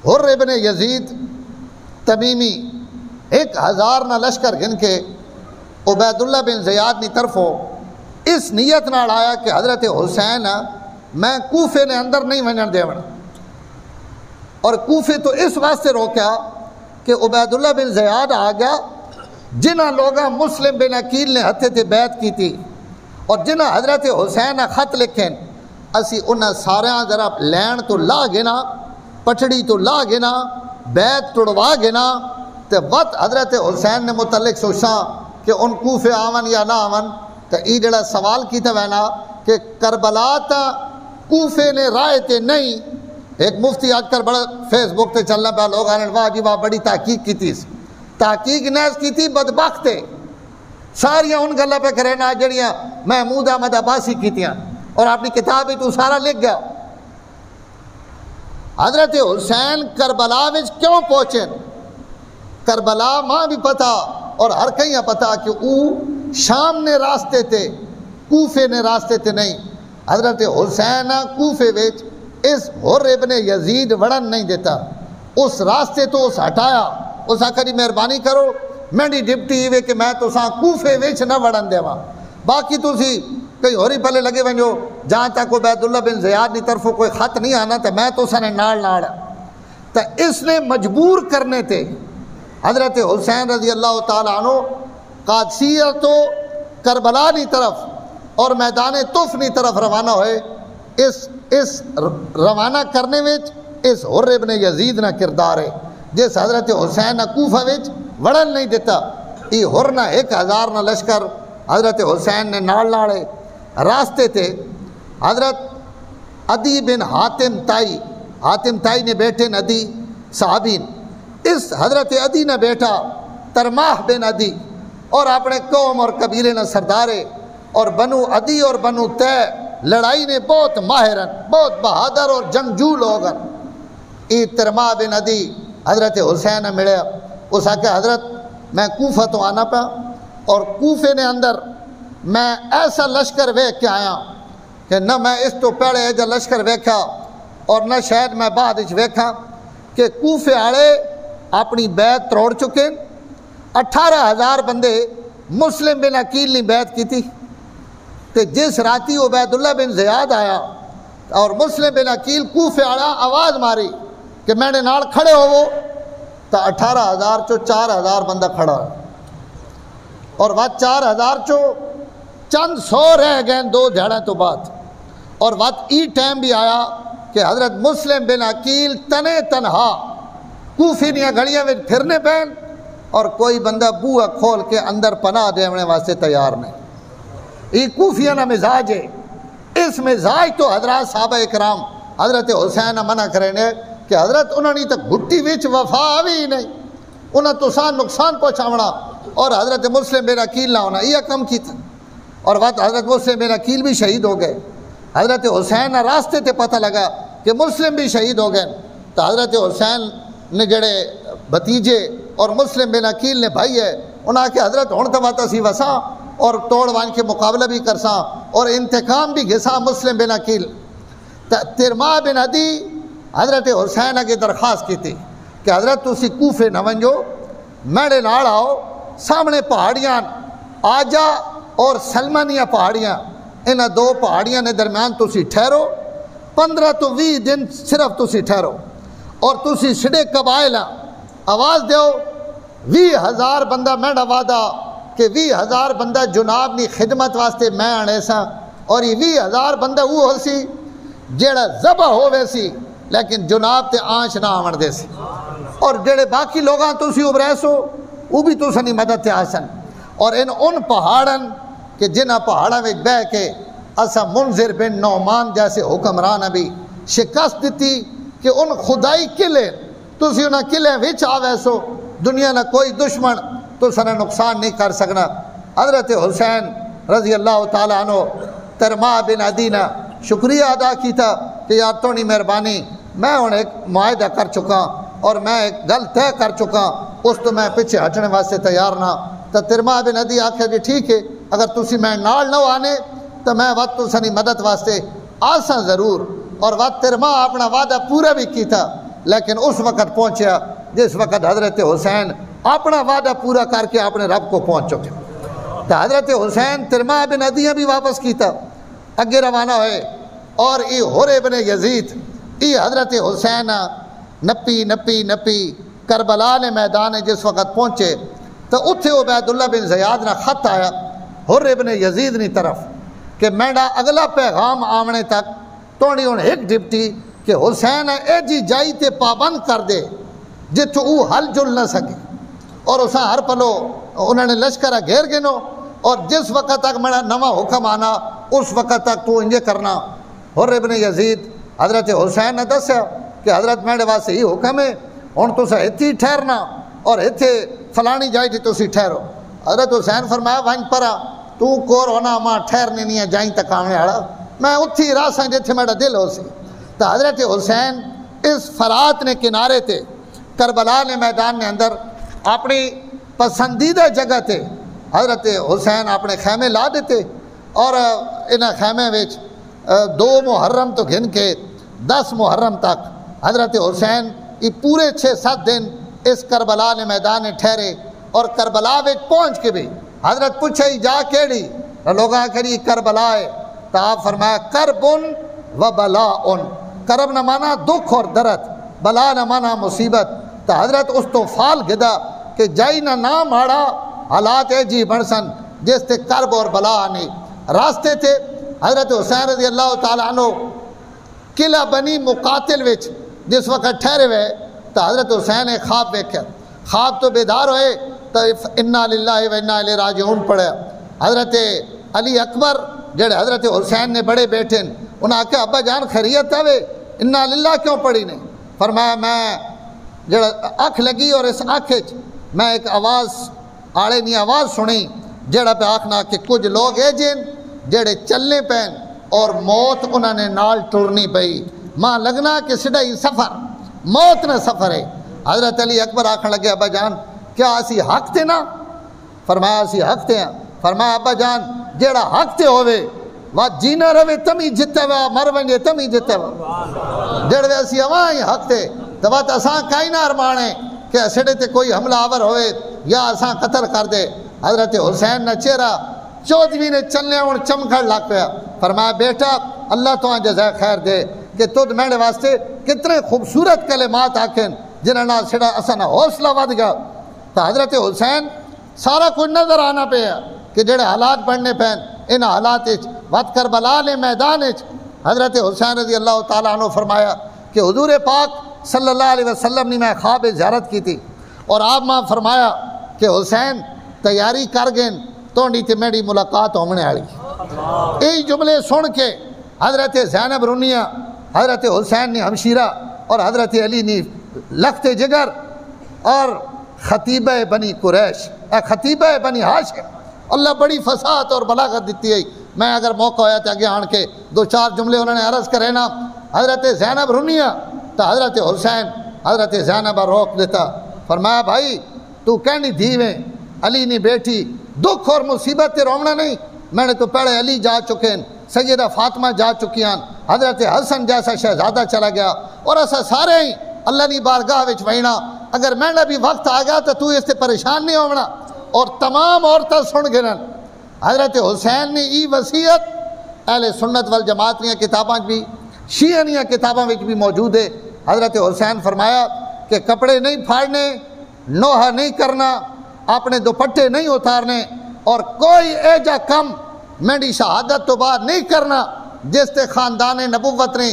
حر ابن یزید تمیمی 1,000 نہ لشکر گن کے عبید اللہ بن زیاد نی طرفوں اس نیت نال آیا کہ حضرت حسین میں کوفے نے اندر نہیں ونجن دیوڑ اور کوفے تو اس واسطے روکیا کہ عبید اللہ بن زیاد آ گیا جنہ لوگاں مسلم بن عقیل نے ہتھے تھے بیعت کی تھی اور جنہ حضرت حسین خط لکھیں اسی انہاں ساریاں ذرا لین تو لا گنا پٹڑی تو لا گنا بیعت توڑوا گنا تے وقت حضرت حسین نے متعلق سوچا کہ ان کوفے آون یا نہ آون تو یہ جڑا سوال کیتا وینا کہ کربلا تا کوفے نے رائے تے نہیں. ایک مفتی آج کل بڑا فیس بک تے چلنا پہ لوگ آنے واہ جی واہ بڑی تحقیق کی تھی تحقیق نیز کی تھی بدبخت ہے ساریاں ان گلہ پہ کرے نا جڑیاں محمود احمد عباسی کی تھیاں اور اپنی کتاب ہی تو سارا لکھ گیا. حضرت حسین کربلا وچ کیوں پہنچے کربلا ماں بھی پتا اور ہر کہیں پتا کہ او شام نے راستے تھے کوفے نے راستے تھے نہیں. حضرت حسین کوفے وچ اس حر ابن یزید وڑن نہیں دیتا اس راستے تو اس ہٹایا اس آخری مہربانی کرو میری ڈپٹی ہوئے کہ میں تو ساں کوفے وچ نہ وڑن دیواں باقی تسی کئی ہوری پہلے لگے ونجو جہاں تک عبید اللہ بن زیاد کی طرف کوئی خط نہیں آنا تو میں تو سنے نال تو اس نے مجبور کرنے تھے حضرت حسین رضی اللہ تعالیٰ عنہ قادسیہ تو کربلا کی طرف اور میدان طف کی طرف روانہ ہوئے. اس روانہ کرنے وچ اس حر ابن یزید نہ کردار ہے جس حضرت حسین کوفہ وچ وڑن نہیں دیتا. یہ حر نہ 1,000 نہ لشکر حضرت حسین نے نال لاڑے راستے تھے. حضرت عدی بن حاتم تائی نے بیٹے ندی صحابین اس حضرت عدی نے بیٹا ترماح بن عدی اور اپنے قوم اور قبیلے نہ سردارے اور بنو عدی اور بنو تے لڑائی نے بہت ماہرن بہت بہادر اور جنگجو لوگن. ای ترماح بن عدی حضرت حسین نے ملیا اس آکے حضرت میں کوفہ تو آنا پا اور کوفے نے اندر میں ایسا لشکر ویکھ کے آیا کہ نہ میں اس تو پہلے ایجا لشکر ویکھا اور نہ شاید میں بعد اچ ویکھا کہ کوفے آڑے اپنی بیعت توڑ چکے. 18,000 بندے مسلم بن عقیل نے بیعت کی تھی کہ جس راتی عبید اللہ بن زیاد آیا اور مسلم بن عقیل کوفے آڑا آواز ماری کہ میں نے نال کھڑے ہو تو 18,000 چو 4,000 بندہ کھڑا اور وقت 4,000 چو چند 100 رہ گئے 2 دھیڑیں تو بعد اور وقت ای ٹائم بھی آیا کہ حضرت مسلم بن عقیل تنے تنہا کوفی دیا گھڑیاں میں پھرنے پہن اور کوئی بندہ بوہ کھول کے اندر پناہ دینے واسطے تیار نہیں. یہ کوفیانہ مزاج ہے. اس مزاج تو حضرات صحابہ اکرام حضرت حسین منع کریں کہ حضرت انہوں نے تک گھٹی وچ وفا آوی نہیں انہوں تو سان نقصان پہنچاونا اور حضرت مسلم بن عقیل نہ ہونا یہ کم کی تھا اور وقت حضرت مسلم بن عقیل بھی شہید ہو گئے. حضرت حسین راستے تے پتہ لگا کہ مسلم بھی شہید ہو گئے تو حضرت حسین نے جڑے بھتیجے اور مسلم بن عقیل نے بھائی ہے انہاں کہ حضرت ہون تو بات اسی وسا اور توڑ وان کے مقابلہ بھی کرساں اور انتقام بھی گھساں مسلم بن عقیل ترما بن عدی حضرت حسین اگے درخواست کی تھی کہ حضرت تسی کوفے نہ ونجو میرے نال آؤ سامنے پہاڑیاں آجا اور سلمانیہ پہاڑیاں انہاں دو پہاڑیاں نے درمیان تسی ٹھہرو 15 تو 20 دن صرف تسی ٹھہرو اور تسی سڑے قبائل آواز دیو 20,000 بندہ میرا وعدہ کہ 20,000 بندہ جناب نی خدمت واسطے میں آنے سا اور یہ 20,000 بندہ وہ ہو سی جیڑا ذبح ہوئے سی لیکن جناب تے آنچ نہ آمن دے سی اور جیڑے باقی لوگاں تسی ابرے سو وہ بھی تو سنی مدد تے آسن اور ان پہاڑن کہ جنہ پہاڑا میں بہ کے اسا منذر بن نعمان جیسے حکمران ابھی شکست دیتی کہ ان خدائی قلعے تسی انہاں قلعے وچ آوے سو دنیا نہ کوئی دشمن تو سنہ نقصان نہیں کر سکنا حضرت حسین رضی اللہ تعالیٰ عنہ ترما بن عدی نے شکریہ ادا کیتا کہ یار تو نہیں مہربانی میں ہوں ایک معاہدہ کر چکا اور میں ایک گل طے کر چکا اس تو میں پیچھے ہٹنے واسطے تیار نہ تو ترما بن عدی آکھے جی ٹھیک ہے اگر تسی میں نال نہ آنے تو میں وقت تو سنی مدد واسطے آساں ضرور اور وقت ترما اپنا وعدہ پورا بھی کیتا لیکن اس وقت پہنچیا جس وقت حضرت حسین اپنا وعدہ پورا کر کے اپنے رب کو پہنچ چکے تو حضرت حسین ترما بن عدی بھی واپس کیتا اگے روانہ ہوئے اور یہ حر بن یزید یہ حضرت حسین نپی کربلا نے میدان جس وقت پہنچے تو اتھے عبید اللہ بن زیاد نے خط آیا حر بن یزید نی طرف کہ میڈا اگلا پیغام آمنے تک توڑی ان ایک ڈپٹی کہ حسین اے جی جائی تے پابند کر دے جتھو او حل جل نہ سکے اور اساں ہر پلو انہوں نے لشکرہ گھیر گنو اور جس وقت تک میرا نواں حکم آنا اس وقت تک تو انجے کرنا حر بن یزید حضرت حسین نے دسیا کہ حضرت میرے واسطے یہ حکم ہے ہن تساں ایتھی ٹھہرنا اور ایتھے فلانی جائی تھی تسی ٹھہرو حضرت حسین فرمایا ون پرا تو کور ہونا ماں ٹھہرنی نہیں ہے جائیں تک آنے والا میں اتھی راساں جتھے میرا دل ہو سی تو حضرت حسین اس فرات نے کنارے تے کربلا نے میدان میں اندر اپنی پسندیدہ جگہ تے حضرت حسین اپنے خیمے لا دیتے اور انہاں خیمے وچ 2 محرم تو گھن کے 10 محرم تک حضرت حسین یہ پورے 6-7 دن اس کربلا نے میدان میں ٹھہرے اور کربلا وچ پہنچ کے بھی حضرت پوچھے جا کیڑی لوگاں کری کربلا ہے تو آپ فرمایا کربن و بلاء کرب نہ مانا دکھ اور درد بلا نہ مانا مصیبت تو حضرت اس تو فال گدا کہ جائی نہ نام آڑا حالات اے جی بڑسن جس تے کرب اور بلا آنی راستے تھے حضرت حسین رضی اللہ تعالیٰ عنہ قلعہ بنی مقاتل وچ جس وقت ٹھہرے ہوئے تو حضرت حسین نے خواب ویکھیا خواب تو بیدار ہوئے تو انا للہ و انا الیہ راجعون پڑھے حضرت علی اکبر جڑے حضرت حسین نے بڑے بیٹھے انہاں آکھا ابا جان خیریت ہے انا للہ کیوں پڑھی نہیں فرمایا میں جڑا اکھ لگی اور اس اکھ میں ایک آواز آڑے نی آواز سنی جڑا پہ آکھنا کہ کچھ لوگ اے جن جڑے چلنے پین اور موت انہوں نے نال ٹرنی پئی ماں لگنا کہ سڈائی سفر موت نہ سفر ہے حضرت علی اکبر آکھن لگے ابا جان کیا اسی حق تے نا فرمایا اسی حق تے ہیں فرمایا ابا جان جیڑا حق تے ہوئے وہ جینا روے تمی جتے وا مر ونجے تمی جتے وا جڑے اسی ہمائی حق تے تو بات اساں کائی نہ ارمانے کہ سڑے تے کوئی حملہ آور ہوئے یا اساں قتل کر دے حضرت حسین نہ چہرہ 14ویں نے چلنے اور چمکھڑ لگ پیا فرمایا بیٹا اللہ تو جزائے خیر دے کہ تجھ میرے واسطے کتنے خوبصورت کلمات آکھیں جنہاں نہ سڑا اساں حوصلہ ود گیا تو حضرت حسین سارا کچھ نظر آنا پیا کہ جڑے حالات بڑھنے پین ان حالات وقت کربلا نے میدان حضرت حسین رضی اللہ تعالیٰ عنہ فرمایا کہ حضور پاک صلی اللہ علیہ وسلم نے میں خواب زیارت کی تھی اور آپ ماں فرمایا کہ حسین تیاری کر گئے تو نہیں تے میری ملاقات ہونے والی یہی جملے سن کے حضرت زینب رونیہ حضرت حسین نے ہمشیرہ اور حضرت علی نے لخت جگر اور خطیبہ بنی قریش خطیبہ بنی ہاشم اللہ بڑی فصاحت اور بلاغت دیتی ہے میں اگر موقع ہویا تھا آگے آن کے 2-4 جملے انہوں نے عرض کرے نا حضرت زینب رونیہ تو حضرت حسین حضرت زینب روک دیتا فرمایا بھائی تو کہنی دھی میں علی نے بیٹی دکھ اور مصیبت تے رونا نہیں، میں نے تو پہلے علی جا چکے ہیں، سیدہ فاطمہ جا چکی ہیں، حضرت حسن جیسا شہزادہ چلا گیا، اور ایسا سارے ہی اللہ نے بارگاہ وچ وینا، اگر میں نے بھی وقت آ گیا تو اس سے پریشان نہیں ہونا۔ اور تمام عورتیں سن گرن حضرت حسین نے ای وصیت اہل سنت والجماعت دیا کتاباں بھی، شیعہ دیا کتاباں وچ بھی موجود ہے۔ حضرت حسین فرمایا کہ کپڑے نہیں پھاڑنے، نوحہ نہیں کرنا، اپنے دوپٹے نہیں اتارنے، اور کوئی ایجا کم میری شہادت تو بعد نہیں کرنا جس تے خاندان نبوت نے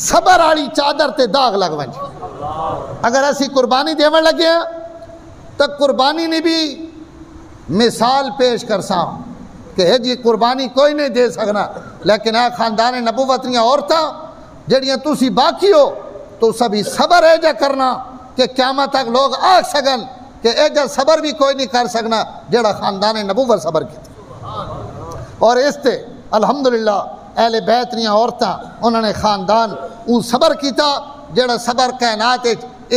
صبر والی چادر تے داغ لگ ونجے۔ اگر اسی قربانی دیون لگے ہیں تو قربانی نے بھی مثال پیش کر ساں کہ جی قربانی کوئی نہیں دے سکنا، لیکن اے خاندان نبوت نے عورتاں جڑیاں تسی باقی ہو تو سبھی صبر ایجا کرنا کہ قیامت تک لوگ آ سکن کہ ایجا صبر بھی کوئی نہیں کر سکنا جڑا خاندان نبوت صبر کی۔ اور اس تے الحمدللہ اہل بیت نیاں عورتاں انہوں نے خاندان او صبر کیتا جڑا صبر کائنات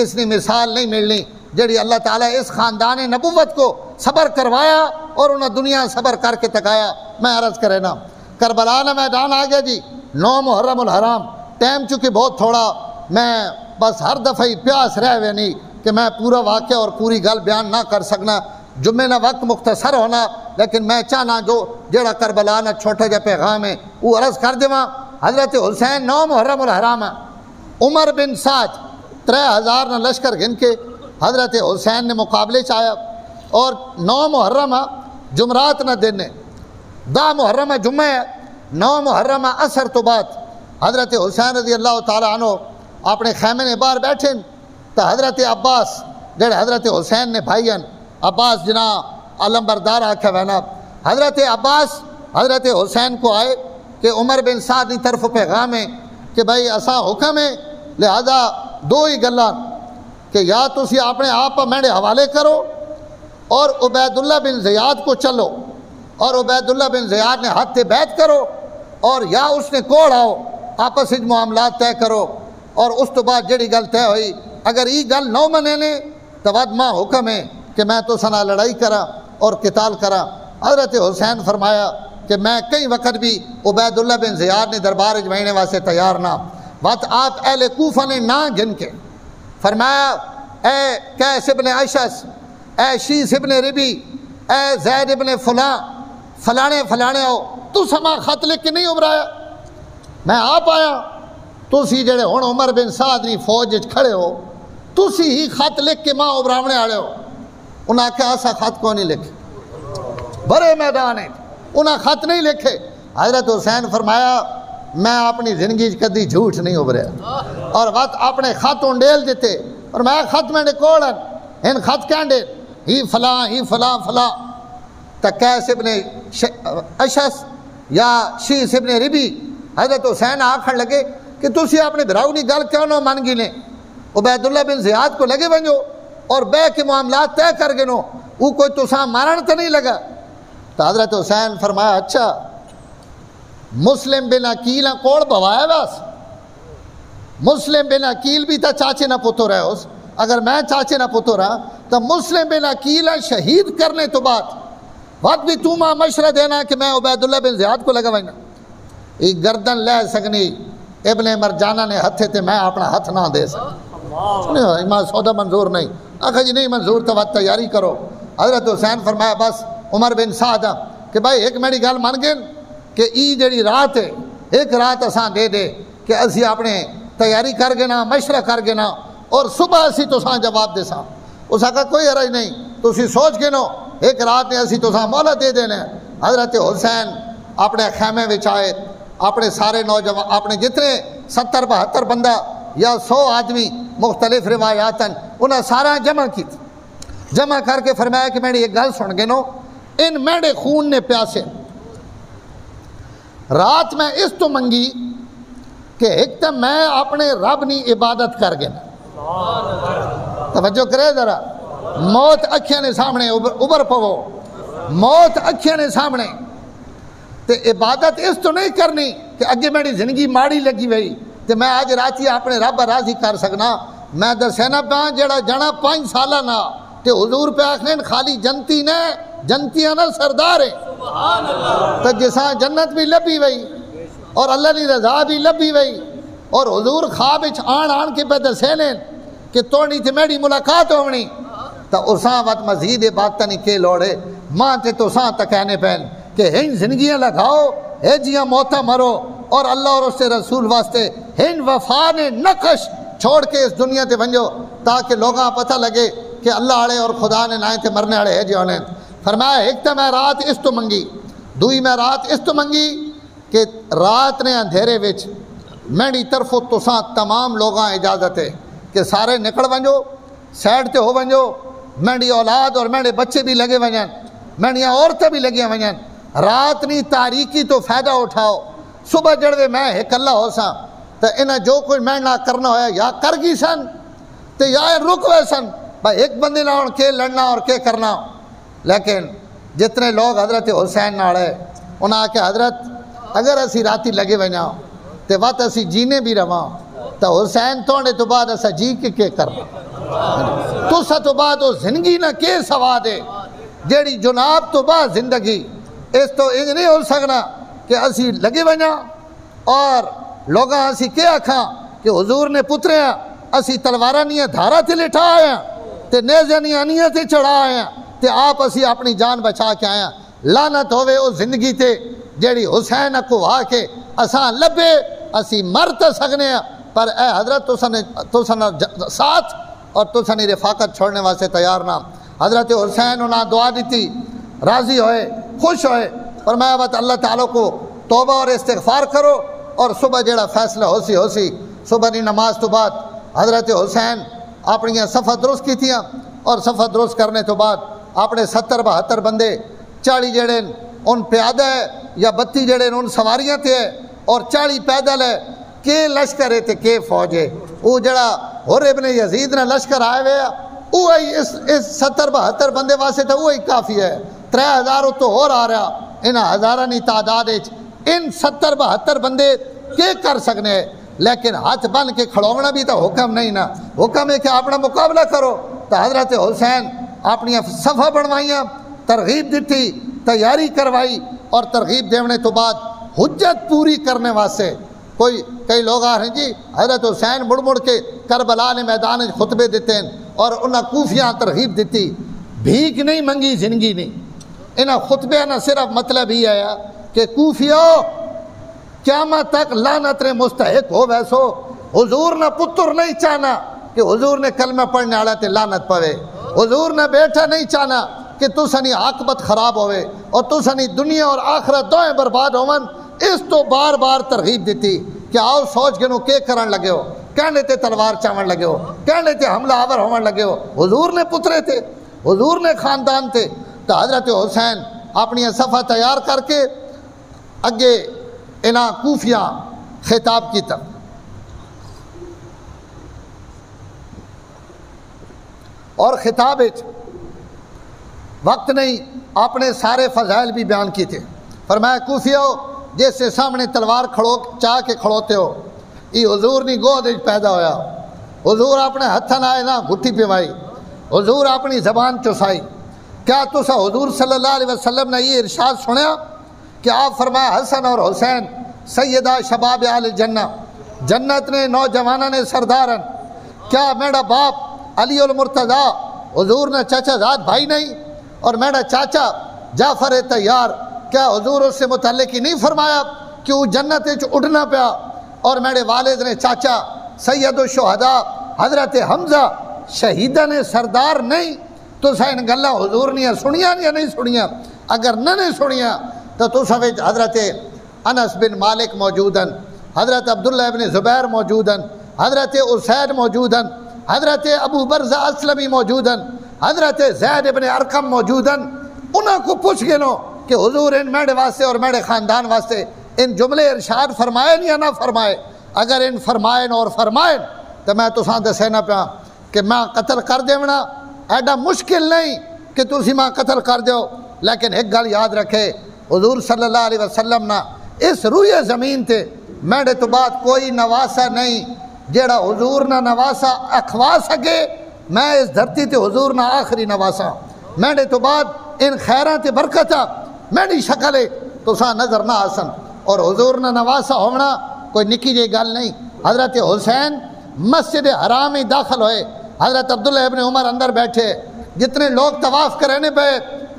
اس نے مثال نہیں ملنی جڑی اللہ تعالیٰ اس خاندان نبوت کو صبر کروایا اور انہوں دنیا صبر کر کے تکایا۔ میں عرض کرے نا کربلا میں میدان آ گیا جی، 9 محرم الحرام، ٹائم چونکہ بہت تھوڑا، میں بس ہر دفعہ ہی پیاس رہ ہوئے نہیں کہ میں پورا واقعہ اور پوری گل بیان نہ کر سکنا، جمعے نہ وقت مختصر ہونا، لیکن میں چاہنا جو جڑا کربلا نہ چھوٹا جا پیغام ہے وہ عرض کر دیواں۔ حضرت حسین 9 محرم الحرام ہے، عمر بن سعد 3000 نہ لشکر گھن کے حضرت حسین نے مقابلے چاہیا، اور 9 محرم جمعرات نہ دن ہے، 10 محرم جمعہ ہے، 9 محرم عصر تو بعد حضرت حسین رضی اللہ تعالیٰ عنہ اپنے خیمے نے باہر بیٹھے تو حضرت عباس جڑے حضرت حسین نے بھائی ہیں، عباس جنا علم بردار آکھا وینا، حضرت عباس حضرت حسین کو آئے کہ عمر بن سعد کی طرف پیغام ہے کہ بھائی اساں حکم ہے، لہذا 2 ہی گلاں کہ یا تسی اپنے آپ میرے حوالے کرو اور عبید اللہ بن زیاد کو چلو، اور عبید اللہ بن زیاد نے حد تے بیعت کرو، اور یا اس نے کوڑ آؤ آپس وچ معاملات طے کرو، اور اس تو بعد جڑی گل طے ہوئی اگر ای گل نہ منے نے تو ود ماں حکم ہے کہ میں تو سنا لڑائی کرا اور قتال کرا۔ حضرت حسین فرمایا کہ میں کئی وقت بھی عبید اللہ بن زیاد نے دربار جمعینے واسطے تیار نہ، بات آپ اہل کوفہ نے نہ گن کے فرمایا اے قیس ابن اشعث، اے شیس ابن ربی، اے زید ابن فلاں فلانے ہو، تو سما خط لکھ کے نہیں ابرایا، میں آپ آیا، تسی جڑے ہن عمر بن سعد نی فوج کھڑے ہو، تسی ہی خط لکھ کے ماں ابراونے آڑے ہو۔ انہاں کہا ایسا خط کو نہیں لکھے، بڑے میدان ہیں انہاں خط نہیں لکھے۔ حضرت حسین فرمایا میں اپنی زندگی کدی جھوٹ نہیں ابھریا، اور وقت اپنے خط انڈیل دیتے، اور میں خط میں نے کوڑن ان خط کہنڈے ہی فلاں تکیس ابن اشعث یا شیس ابن ربی حضرت حسین آکھن لگے کہ تسی اپنے بھراؤ نی گل کیوں نہ من گی نے، عبید اللہ بن زیاد کو لگے ونجو اور بے کے معاملات طے کر گنو، وہ کوئی تساں مارن تو نہیں لگا۔ تو حضرت حسین فرمایا اچھا مسلم بن عقیل کوڑ بوایا واس، مسلم بن عقیل بھی تا چاچے نہ پتر ہے اس، اگر میں چاچے نہ پتر ہاں تو مسلم بن عقیل شہید کرنے تو بعد وقت بھی تو ماں مشورہ دینا کہ میں عبید اللہ بن زیاد کو لگا وینا، ایک گردن لے سکنی ابن مرجانہ نے ہتھے تے میں اپنا ہتھ نہ دے سکتا، ایمان سودا منظور نہیں، آخر جی نہیں منظور تو وقت تیاری کرو۔ حضرت حسین فرمایا بس عمر بن سعد کہ بھائی ایک میری گل من گئے کہ ای جڑی رات ہے ایک رات اساں دے دے کہ اسی اپنے تیاری کر گنا مشورہ کر گنا اور صبح اسی تو ساں جواب دے ساں۔ اس کا کوئی حرج نہیں، تو اسی سوچ گنو ایک رات نے اسی تو ساں مولا دے دینے۔ حضرت حسین اپنے خیمے وچ آئے، اپنے سارے نوجوان اپنے جتنے 70-72 بندہ یا 100 آدمی مختلف روایاتاً انہیں سارا جمع کر کے فرمایا کہ میں نے ایک گل سن گنو، ان میرے خون نے پیاسے رات میں اس تو منگی کہ ایک تو میں اپنے رب نی عبادت کر گنا، توجہ کرے ذرا، موت اکھیاں نے سامنے ابھر پو، موت اکھیاں نے سامنے، تے عبادت اس تو نہیں کرنی کہ اگے میری زندگی ماڑی لگی ہوئی تے میں آج راتی اپنے رب راضی کر سکنا۔ میں دسینا پا جڑا جنا 5 سالہ نہ تے حضور پہ آخرین خالی جنتی نے جنتیاں نہ سردار ہیں تو جساں جنت بھی لبی وئی اور اللہ کی رضا بھی لبی وئی اور حضور خواب آن کے پہ دسیلیں کہ توڑی تے میری ملاقات ہونی تو اساں وقت مزید بات نہیں کے لوڑے ماں تے تو ساں تکینے پہن کہ ہن زندگیاں لگاؤ ہے جیاں موتا مرو اور اللہ اور اس کے رسول واسطے ہن وفا نے نقش چھوڑ کے اس دنیا تے ونجو تاکہ لوگاں پتہ لگے کہ اللہ آڑے اور خدا نے نائیں تے مرنے آڑے ہے جی ہونے فرمایا ایک تو میں رات اس تو منگی دوئی میں رات اس تو منگی کہ رات نے اندھیرے وچ میری طرف تساں تمام لوگاں اجازت ہے کہ سارے نکل ونجو سائڈ تے ہو ونجو میری اولاد اور میرے بچے بھی لگے ونجن میری عورتیں بھی لگی ونجن رات نی تاریکی تو فائدہ اٹھاؤ صبح جڑوے میں ایک اللہ ہو سا تو انہیں جو کوئی میں نہ کرنا ہویا یا کر گی سن تو یا رک وے سن بھائی ایک بندے نہ کے لڑنا اور کے کرنا لیکن جتنے لوگ حضرت حسین نہ آڑے انہاں کہ حضرت اگر اسی راتی لگے ونجا تو وقت اسی جینے بھی رواں تو حسین توڑے تو بعد اسا جی کے کرنا تو سا تو بعد وہ زندگی نہ کے سواد ہے جیڑی جناب تو بعد زندگی اس تو انج نہیں ہو سکنا کہ اسی لگے ونجا اور لوگاں اسی کے آکھاں کہ حضور نے پترے ہیں اسی تلوارہ نہیں دھارا تے لٹھا آیا تے نیزے نہیں انیاں تے چڑھا آیا تے آپ اسی اپنی جان بچا کے آیا لعنت ہوئے اس زندگی تے جیڑی حسین کو آ کے اساں لبے اسی مرت سکنے ہیں پر اے حضرت تو سن ساتھ اور تو سنی رفاقت چھوڑنے واسطے تیار نہ حضرت حسین انہاں دعا دیتی راضی ہوئے خوش ہوئے فرمایا بات اللہ تعالیٰ کو توبہ اور استغفار کرو اور صبح جڑا فیصلہ ہو سی صبح کی نماز تو بعد حضرت حسین اپنی صفحہ درست کی تھیاں اور صفحہ درست کرنے تو بعد اپنے 70-72 بندے 40 جڑے ان پیادہ ہے یا 32 جڑے ان سواریاں تھے اور 40 پیدل ہے کہ لشکر ہے کہ فوج ہے وہ جڑا اور ابن یزید نے لشکر آئے ہوئے وہی اس 70-72 بندے واسطے تو وہی کافی ہے 3000 تو اور آ رہا ان ہزارانی تعداد ان 70-72 بندے کے کر سکنے ہیں لیکن ہاتھ بن کے کھڑونا بھی تو حکم نہیں نا حکم ہے کہ اپنا مقابلہ کرو تو حضرت حسین اپنی صفحہ بنوائیاں ترغیب دیتی تیاری کروائی اور ترغیب دینے تو بعد حجت پوری کرنے واسطے کئی لوگ آ رہے ہیں جی حضرت حسین مڑ کے کربلا نے میدان خطبے دیتے ہیں اور انہاں کوفیاں ترغیب دیتی بھیک نہیں منگی زندگی نہیں انہاں خطبے نہ صرف مطلب ہی آیا کہ کوفیو قیامت تک لعنت نے مستحق ہو ویسو حضور نہ پتر نہیں چاہنا کہ حضور نے کلمہ پڑھنے والا تے لعنت پوے حضور نے بیٹا نہیں چاہنا کہ تو سنی عاقبت خراب ہوئے اور تو سنی دنیا اور آخرت دوئیں برباد ہوون اس تو بار بار ترغیب دیتی کہ آؤ سوچ گنو کے کرن لگے ہو کہنے تے تلوار چاون لگے ہو کہنے تے حملہ آور ہون لگے ہو حضور نے پترے تھے حضور نے خاندان تھے تو حضرت حسین اپنی صفحہ تیار کر کے اگے انہاں کوفیاں خطاب کی طرف اور خطاب وقت نہیں اپنے سارے فضائل بھی بیان کی تھے فرمایا کوفیو جیسے سامنے تلوار چاہ کے کھڑوتے ہو یہ حضور نی گود پیدا ہویا حضور اپنے ہتھن آئے نہ گھٹی پیوائی حضور اپنی زبان چسائی کیا تسا حضور صلی اللہ علیہ وسلم نے یہ ارشاد سنیا کہ آپ فرمایا حسن اور حسین سیدہ شباب اہل الجنہ جنت نے نوجوانہ نے سردارن کیا میرا باپ علی المرتضیٰ حضور نے چاچا زاد بھائی نہیں اور میرا چاچا جعفر تیار کیا حضور اس سے متعلق ہی نہیں فرمایا کہ وہ جنت اٹھنا پیا اور میرے والد نے چاچا سید الشہداء حضرت حمزہ شہیدہ نے سردار نہیں تو سین گلہ حضور نے سنیا یا نہیں سنیا اگر نہ سنیا تو سوچ حضرت انس بن مالک موجودن حضرت عبداللہ ابن زبیر موجودن حضرت اسید موجودن حضرت ابو برزہ اسلمی موجودن حضرت زید ابن ارقم موجودن انہوں کو پوچھ گنو کہ حضور ان میرے واسطے اور میرے خاندان واسطے ان جملے ارشاد فرمائیں یا نہ فرمائے اگر ان فرمائیں اور فرمائیں تو میں تو ساتھ سینا پیا کہ میں قتل کر دیونا ایڈا مشکل نہیں کہ تسی ماں قتل کر دیو لیکن ایک گل یاد رکھے حضور صلی اللہ علیہ وسلم نا اس روئے زمین تے میرے تو بعد کوئی نواسا نہیں جیڑا حضور نہ نواسا اکھوا سکے میں اس دھرتی تے حضور نہ آخری نواسا، میرے تو بعد ان خیراں تے برکتاں میری شکل تو سا نظر نہ آسن، اور حضور نہ نواسا ہونا کوئی نکی جی گل نہیں۔ حضرت حسین مسجد حرام ہی داخل ہوئے، حضرت عبداللہ ابن عمر اندر بیٹھے، جتنے لوگ طواف کرنے پہ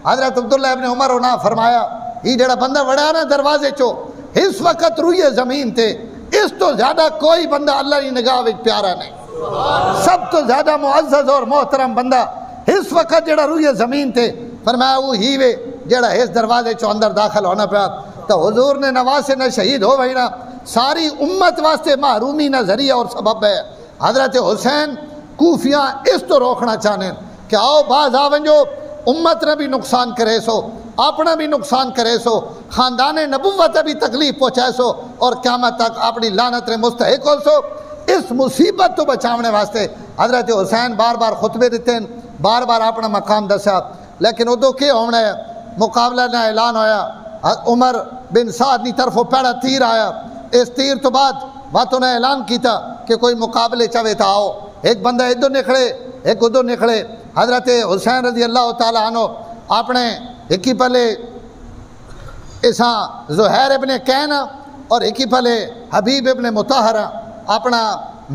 حضرت عبداللہ ابن عمر انہاں فرمایا یہ جڑا بندہ وڑا نا دروازے چو اس وقت روئے زمین تے اس تو زیادہ کوئی بندہ اللہ کی نگاہ وچ پیارا نہیں، سب تو زیادہ معزز اور محترم بندہ اس وقت جڑا روئے زمین تے فرمایا وہ ہی وے جڑا اس دروازے چو اندر داخل ہونا پیا۔ تو حضور نے نواسے نہ شہید ہو وہی نا ساری امت واسطے محرومی نہ ذریعہ اور سبب ہے۔ حضرت حسین کوفیاں اس تو روکنا چاہنے کہ آؤ باز آونجو امت نے بھی نقصان کرے سو، اپنا بھی نقصان کرے سو، خاندان نبوت بھی تکلیف پہنچائے سو، اور قیامت تک اپنی لعنت نے مستحق ہو سو۔ اس مصیبت تو بچاونے واسطے حضرت حسین بار بار خطبے دیتے ہیں، بار بار اپنا مقام دسیا، لیکن ادو کیا ہونا ہے مقابلہ نہ اعلان ہویا، عمر بن سعد نی طرفوں پیڑا تیر آیا، اس تیر تو بعد باتوں نے اعلان کیتا کہ کوئی مقابلے چاہے تا آؤ، ایک بندہ ادھر نکلے ایک ادھر نکلے۔ حضرت حسین رضی اللہ تعالیٰ عنہ اپنے ایک ہی پہلے اساں زہیر ابن کین اور ایک ہی پہلے حبیب ابن مطہر اپنا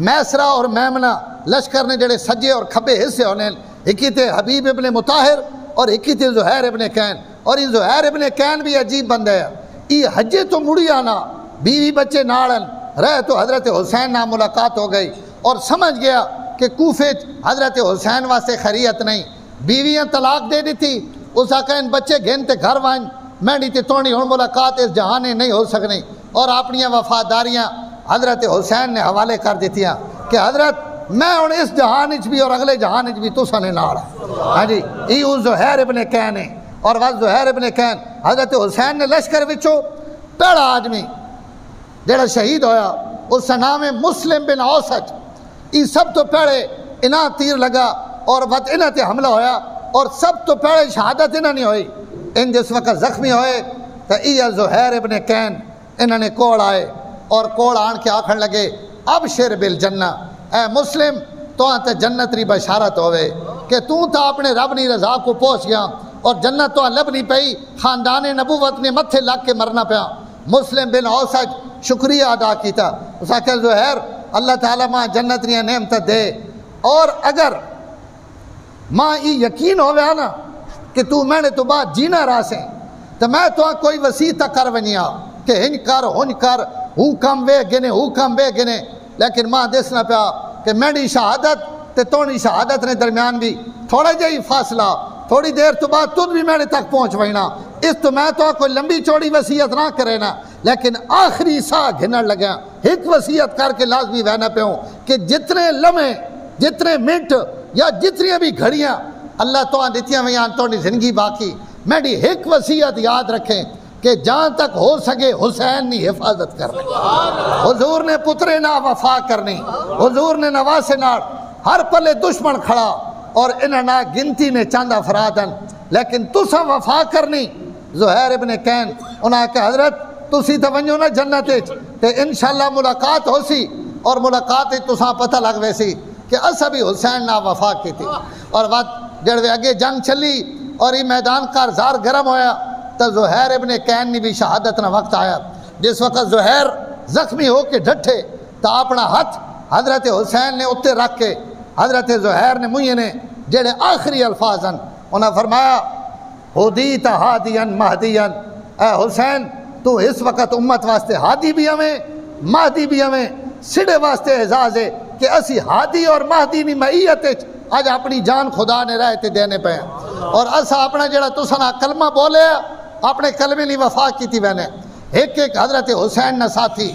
میسرہ اور میمنہ لشکر نے جڑے سجے اور کھبے حصے ہونے، ایک ہی تھے حبیب ابن مطہر اور ایک ہی تھے زہیر ابن کین، اور یہ زہیر ابن کین بھی عجیب بندہ ہے، یہ حجے تو مڑی آنا بیوی بچے ناڑن رہے، تو حضرت حسین نہ ملاقات ہو گئی اور سمجھ گیا کہ کوفے حضرت حسین واسطے خیریت نہیں، بیویاں طلاق دے دی تھی، اس آقا ان بچے گھنتے گھر وائن مینڈی تے توڑی ہون ملاقات اس جہانے نہیں ہو سکنی، اور اپنی وفاداریاں حضرت حسین نے حوالے کر دیتیاں کہ حضرت میں ہوں اس جہان اچ بھی اور اگلے جہان اچ بھی تو سنے نال ہاں جی۔ یہ زہیر ابن کین ہے، اور وہ زہیر ابن کین حضرت حسین نے لشکر وچوں پہلا آدمی جڑا شہید ہویا اس کا نام ہے مسلم بن اوسج، یہ سب تو پہلے انہاں تیر لگا اور بد انہاں تے حملہ ہویا، اور سب تو پہلے شہادت انہاں نہیں ہوئی، ان جس وقت زخمی ہوئے تو یہ زہیر ابن کین انہوں نے کوڑ آئے اور کوڑ آن کے آکھن لگے ابشر بالجنہ، اے مسلم تو آنتے جنت ری بشارت ہوئے کہ تو تا اپنے رب نی رضا کو پہنچ گیا اور جنت تو لب نہیں پئی، خاندان نبوت نے متھے لگ کے مرنا پیا۔ مسلم بن اوسج شکریہ ادا کیتا، اس کا کہ زہیر اللہ تعالیٰ ماں جنت ری نعمت دے، اور اگر ماں یہ یقین ہویا نا کہ تو میں نے تو بعد جینا راسیں تو میں تو کوئی وسیعت کر ونیا کہ ہن کر ہو کم وے گنے ہو کم وے گنے، لیکن ماں دسنا پیا کہ میری شہادت تے توڑی شہادت نے درمیان بھی تھوڑا جہی فاصلہ، تھوڑی دیر تو بعد تُد بھی میرے تک پہنچ وینا، اس تو میں تو کوئی لمبی چوڑی وصیت نہ کرے نا، لیکن آخری سا گھنن لگا ایک وصیت کر کے لازمی وہنا پہ ہوں کہ جتنے لمحے جتنے منٹ یا جتنی بھی گھڑیاں اللہ تو دیتیاں ویاں تو زندگی باقی میری ایک وصیت یاد رکھیں کہ جہاں تک ہو سکے حسین نے حفاظت کرنی، حضور نے پترے نہ وفا کرنی، حضور نے نواسے نہ ہر پلے دشمن کھڑا اور انہاں نہ گنتی نے چاند افرادن، لیکن تسا وفا کرنی۔ زہیر ابن کین انہاں کہ حضرت تسی تو ونجو نا جنت تے انشاءاللہ ملاقات ہو سی، اور ملاقات تساں پتہ لگ ویسی کہ اسا بھی حسین نہ وفا کی تھی، اور وقت جڑوے اگے جنگ چلی اور یہ میدان کارزار گرم ہویا تو زہیر ابن کین نے بھی شہادت نہ وقت آیا، جس وقت زہیر زخمی ہو کے ڈھٹے تو اپنا ہاتھ حضرت حسین نے اتنے رکھ کے حضرت زہیر نے مجھے نے جڑے آخری الفاظن انہاں فرمایا ہدیت ہادین مہدین، اے حسین تو اس وقت امت واسطے ہادی بھی ہمیں مہدی بھی ہمیں، سڑے واسطے اعزاز ہے کہ اسی ہادی اور مہدی نی معیت آج اپنی جان خدا نے رہتے دینے پہ ہیں، اور اسا اپنا جڑا تسنا کلمہ بولے اپنے کلمے نہیں وفا کی تھی بہنے ایک ایک حضرت حسین نہ ساتھی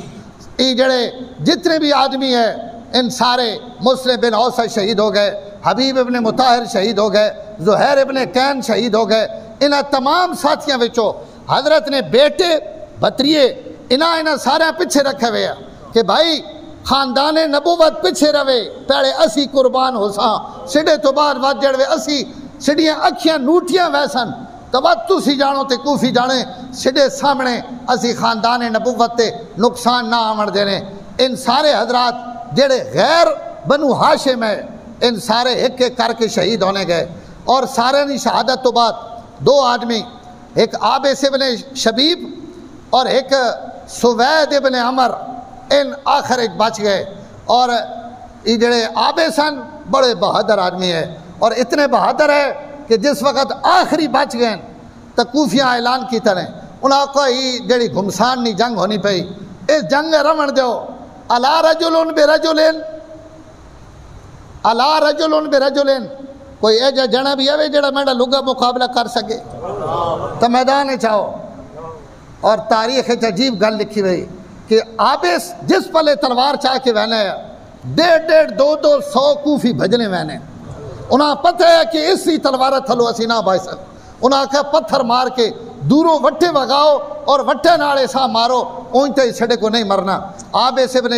یہ جڑے جتنے بھی آدمی ہیں ان سارے مسلم بن اوسج شہید ہو گئے، حبیب ابن مطہر شہید ہو گئے، زہیر ابن کین شہید ہو گئے، انہاں تمام ساتھیاں وچوں حضرت نے بیٹے بتریے انہاں سارے پیچھے رکھے ہوئے ہیں کہ بھائی خاندان نبوت پیچھے رہے پہلے اسی قربان ہو ساں، سڑے تو بعد وقت جڑوے اسی سڑیاں اکھیاں نوٹیاں ویسن تو بعد تسی جانو تے کوفی جانے سڑے سامنے اسی خاندان نبوت تے نقصان نہ آمڑ دینے۔ ان سارے حضرات جڑے غیر بنو ہاشم ہے ان سارے ایک ایک کر کے شہید ہونے گئے. اور سارے نے شہادت تو بعد دو آدمی، ایک عابس ابن شبیب اور ایک سوید ابن عمر، ان آخر ایک بچ گئے. اور یہ جڑے عابسن بڑے بہادر آدمی ہے، اور اتنے بہادر ہے کہ جس وقت آخری بچ گئے تو کوفیاں اعلان کی طرح انہاں کو یہ جڑی گھمسان نہیں جنگ ہونی پئی، اس جنگ رمن دیو. الا رجل برجلن، الا رجل برجلن، کوئی ایجا جنا بھی ہے جڑا میرا لگا مقابلہ کر سکے تو میدان چاہو. اور تاریخ عجیب گل لکھی ہوئی کہ عابس جس پلے تلوار چاہ کے وہنے ہے 150-200 کوفی بھجنے وہنے. انہاں پتہ ہے کہ اسی تلوار تھلو اسی نہ بائی سکتے. انہاں کہا پتھر مار کے دوروں وٹے وگاؤ اور وٹے نالے سا مارو، اونتے ہی چھڑے کو نہیں مرنا. عابس ابن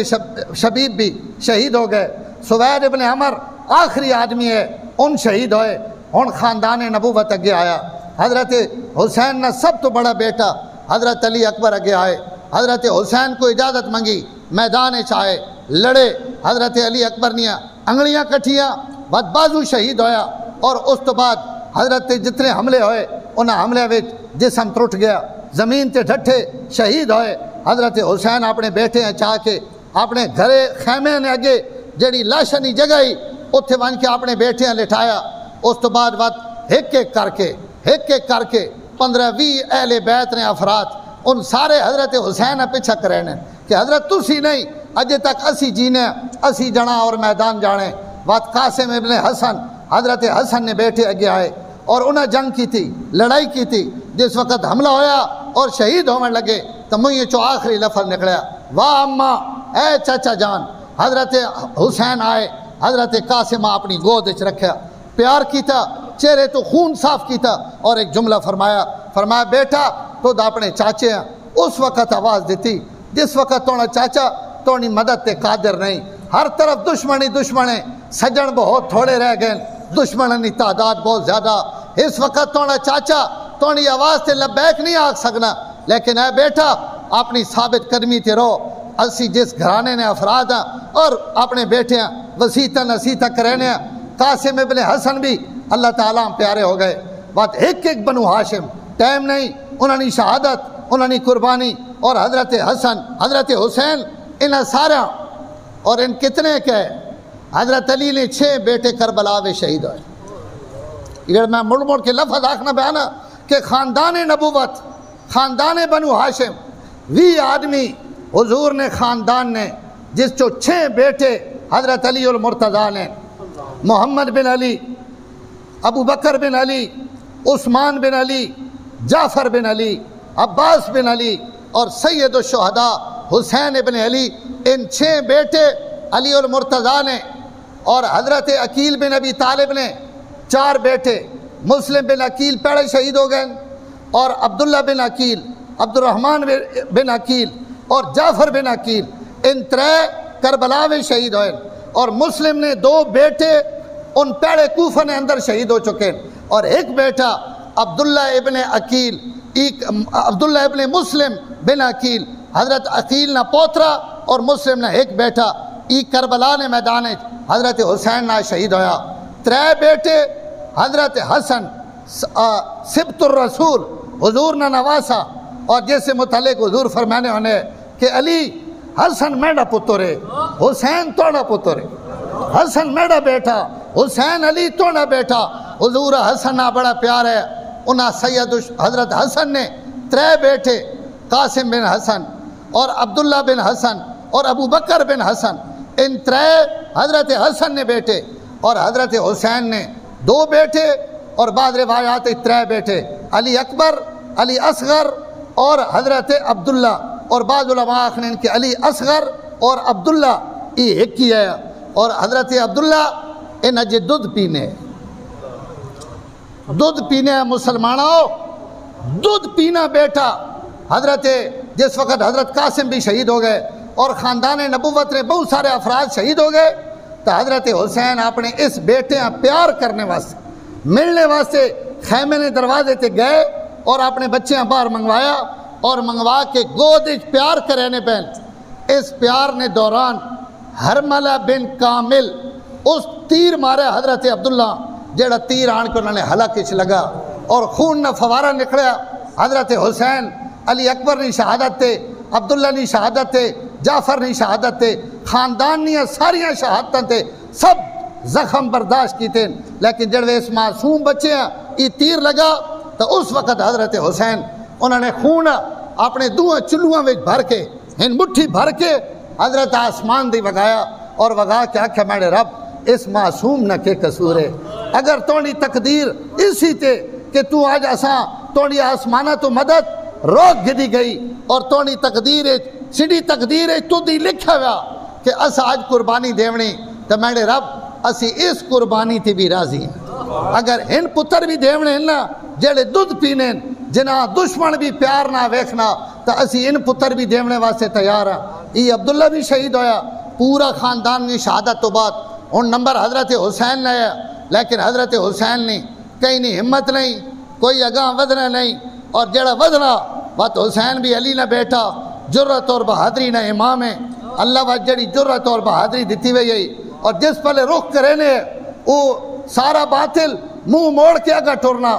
شبیب بھی شہید ہو گئے. سوید ابن عمر آخری آدمی ہے، ان شہید ہوئے. ان خاندان نبوت اگے آیا. حضرت حسین نے سب تو بڑا بیٹا حضرت علی اکبر اگے آئے. حضرت حسین کو اجازت منگی، میدان چاہے لڑے. حضرت علی اکبر نے انگلیاں کٹھیاں، بعد بازو شہید ہویا. اور اس تو بعد حضرت جتنے حملے ہوئے انہاں حملے وچ جسم ٹوٹ گیا، زمین تے ڈھٹے شہید ہوئے. حضرت حسین اپنے بیٹے ہیں چاہ کے اپنے گھرے خیمے نے اگے جڑی لاشاں نہیں جگائی اتھے ون کے اپنے بیٹے ہیں لٹایا. اس تو بعد ایک ایک کر کے 15-20 اہل بیت نے افراد ان سارے حضرت حسین پیچھا کرے نے کہ حضرت تسی نہیں اجے تک اسی جینے اسی جنا اور میدان جانے. بات قاسم ابن حسن، حضرت حسن نے بیٹے اگے آئے اور انہیں جنگ کی تھی، لڑائی کی تھی. جس وقت حملہ ہویا اور شہید ہونے لگے تو منہ چو آخری لفظ نکلیا، واہ اماں، اے چچا جان. حضرت حسین آئے، حضرت قاسمہ اپنی گود وچ رکھیا، پیار کیتا، چہرے تو خون صاف کیتا اور ایک جملہ فرمایا بیٹا تو اپنے چاچے ہیں. اس وقت آواز دیتی جس وقت تونا چاچا تونی مدد تے قادر نہیں. ہر طرف دشمنے، سجن بہت تھوڑے رہ گئے، دشمنوں کی تعداد بہت زیادہ. اس وقت تونا چاچا تونی آواز تے لبیک نہیں آکھ سکنا، لیکن اے بیٹا اپنی ثابت قدمی تے رہو. اسی جس گھرانے نے افراد ہیں اور اپنے بیٹے ہیں وسیطہ نصیحتہ کرینے ہیں. قاسم ابن حسن بھی اللہ تعالیٰ پیارے ہو گئے. بات ایک ایک بنو ہاشم، ٹائم نہیں، انہوں نے شہادت، انہوں نے قربانی. اور حضرت حسن، حضرت حسین، انہیں سارا اور ان کتنے کے حضرت علی نے 6 بیٹے کربلا میں شہید ہوئے. یہ میں مڑ کے لفظ آکھنا بیانا کہ خاندان نبوت، خاندان بنو ہاشم 20 آدمی حضور نے خاندان نے جس چو 6 بیٹے حضرت علی المرتضیٰ نے، محمد بن علی، ابو بکر بن علی، عثمان بن علی، جعفر بن علی، عباس بن علی اور سید الشہداء حسین بن علی. ان 6 بیٹے علی المرتضیٰ نے اور حضرت عقیل بن ابی طالب نے 4 بیٹے. مسلم بن عقیل پہلے شہید ہو گئے اور عبداللہ بن عقیل، عبد الرحمن بن عقیل اور جعفر بن عقیل، ان 3 کربلا میں شہید ہوئے. اور مسلم نے 2 بیٹے ان پہلے کوفہ نے اندر شہید ہو چکے اور ایک بیٹا عبداللہ ابن عقیل، عبداللہ ابن مسلم بن عقیل، حضرت عقیل نہ پوترا اور مسلم نہ ایک بیٹا کربلا نے میدان حضرت حسین نہ شہید ہویا. 3 بیٹے حضرت حسن سبت الرسول حضور نہ نواسا اور جیسے متعلق حضور فرمانے ہونے کہ علی حسن میڈا پترے، حسین توڑا پترے، حسن میڈا بیٹا، حسین علی توڑا بیٹا. حضور حسن نہ بڑا پیار ہے. انہاں سید حضرت حسن نے 3 بیٹے قاسم بن حسن اور عبداللہ بن حسن اور ابو بکر بن حسن، ان 3 حضرت حسن نے بیٹے اور حضرت حسین نے 2 بیٹے اور بعض روایات 3 بیٹے، علی اکبر، علی اصغر اور حضرت عبداللہ. اور بعض علماء آخر ان کے علی اصغر اور عبداللہ یہ ایک ہی ہے. اور حضرت عبداللہ ان اجے دودھ پینے مسلمانوں، دودھ پینا بیٹا. حضرت جس وقت حضرت قاسم بھی شہید ہو گئے اور خاندان نبوت نے بہت سارے افراد شہید ہو گئے تو حضرت حسین اپنے اس بیٹے پیار کرنے واسطے ملنے واسطے خیمے نے دروازے تے گئے اور اپنے بچے باہر منگوایا اور منگوا کے گود پیار کرنے پہن. اس پیار نے دوران ہرملہ بن کامل اس تیر مارے حضرت عبداللہ، جیڑا تیر آن کے انہوں نے حلق وچ لگا اور خون نہ فوارہ نکلیا۔ حضرت حسین علی اکبر نے شہادت تے، عبداللہ نے شہادت تے، جعفر نے شہادت تے، خاندان نے ساریاں شہادتاں تے سب زخم برداشت کیتے، لیکن جڑے اس معصوم بچے ہیں یہ تیر لگا تو اس وقت حضرت حسین انہوں نے خون اپنے دوہاں چلوہاں وچ بھر کے ان مٹھی بھر کے حضرت آسمان دی وگایا اور وگا کے آکھیا میرے رب اس معصوم نہ کے قصور ہے، اگر توڑی تقدیر اسی تے کہ تو آج اساں توڑی آسمانہ تو مدد روک گدی گئی اور توڑی تقدیر سیدھی تقدیر تو دی لکھا ہوا کہ اس آج قربانی دیونی تو میرے رب اسی اس قربانی تے بھی راضی ہیں، اگر ان پتر بھی دیونے نا جڑے دودھ پینے جنہاں دشمن بھی پیار نہ ویکھنا تو اسی ان پتر بھی دیونے واسطے تیار ہیں۔ یہ عبداللہ بھی شہید ہویا، پورا خاندان کی شہادت تو بعد ان نمبر حضرت حسین نے ہے، لیکن حضرت حسین نے کہیں نہیں ہمت نہیں، کوئی اگاں ودنا نہیں، اور جڑا ودنا بات حسین بھی علی نہ بیٹھا جرت اور بہادری نہ امام ہے، اللہ وجہ جڑی جرت اور بہادری دیتی ہوئی ہے، اور جس پہلے رخ کرے نے وہ سارا باطل منہ موڑ کے اگا ٹورنا،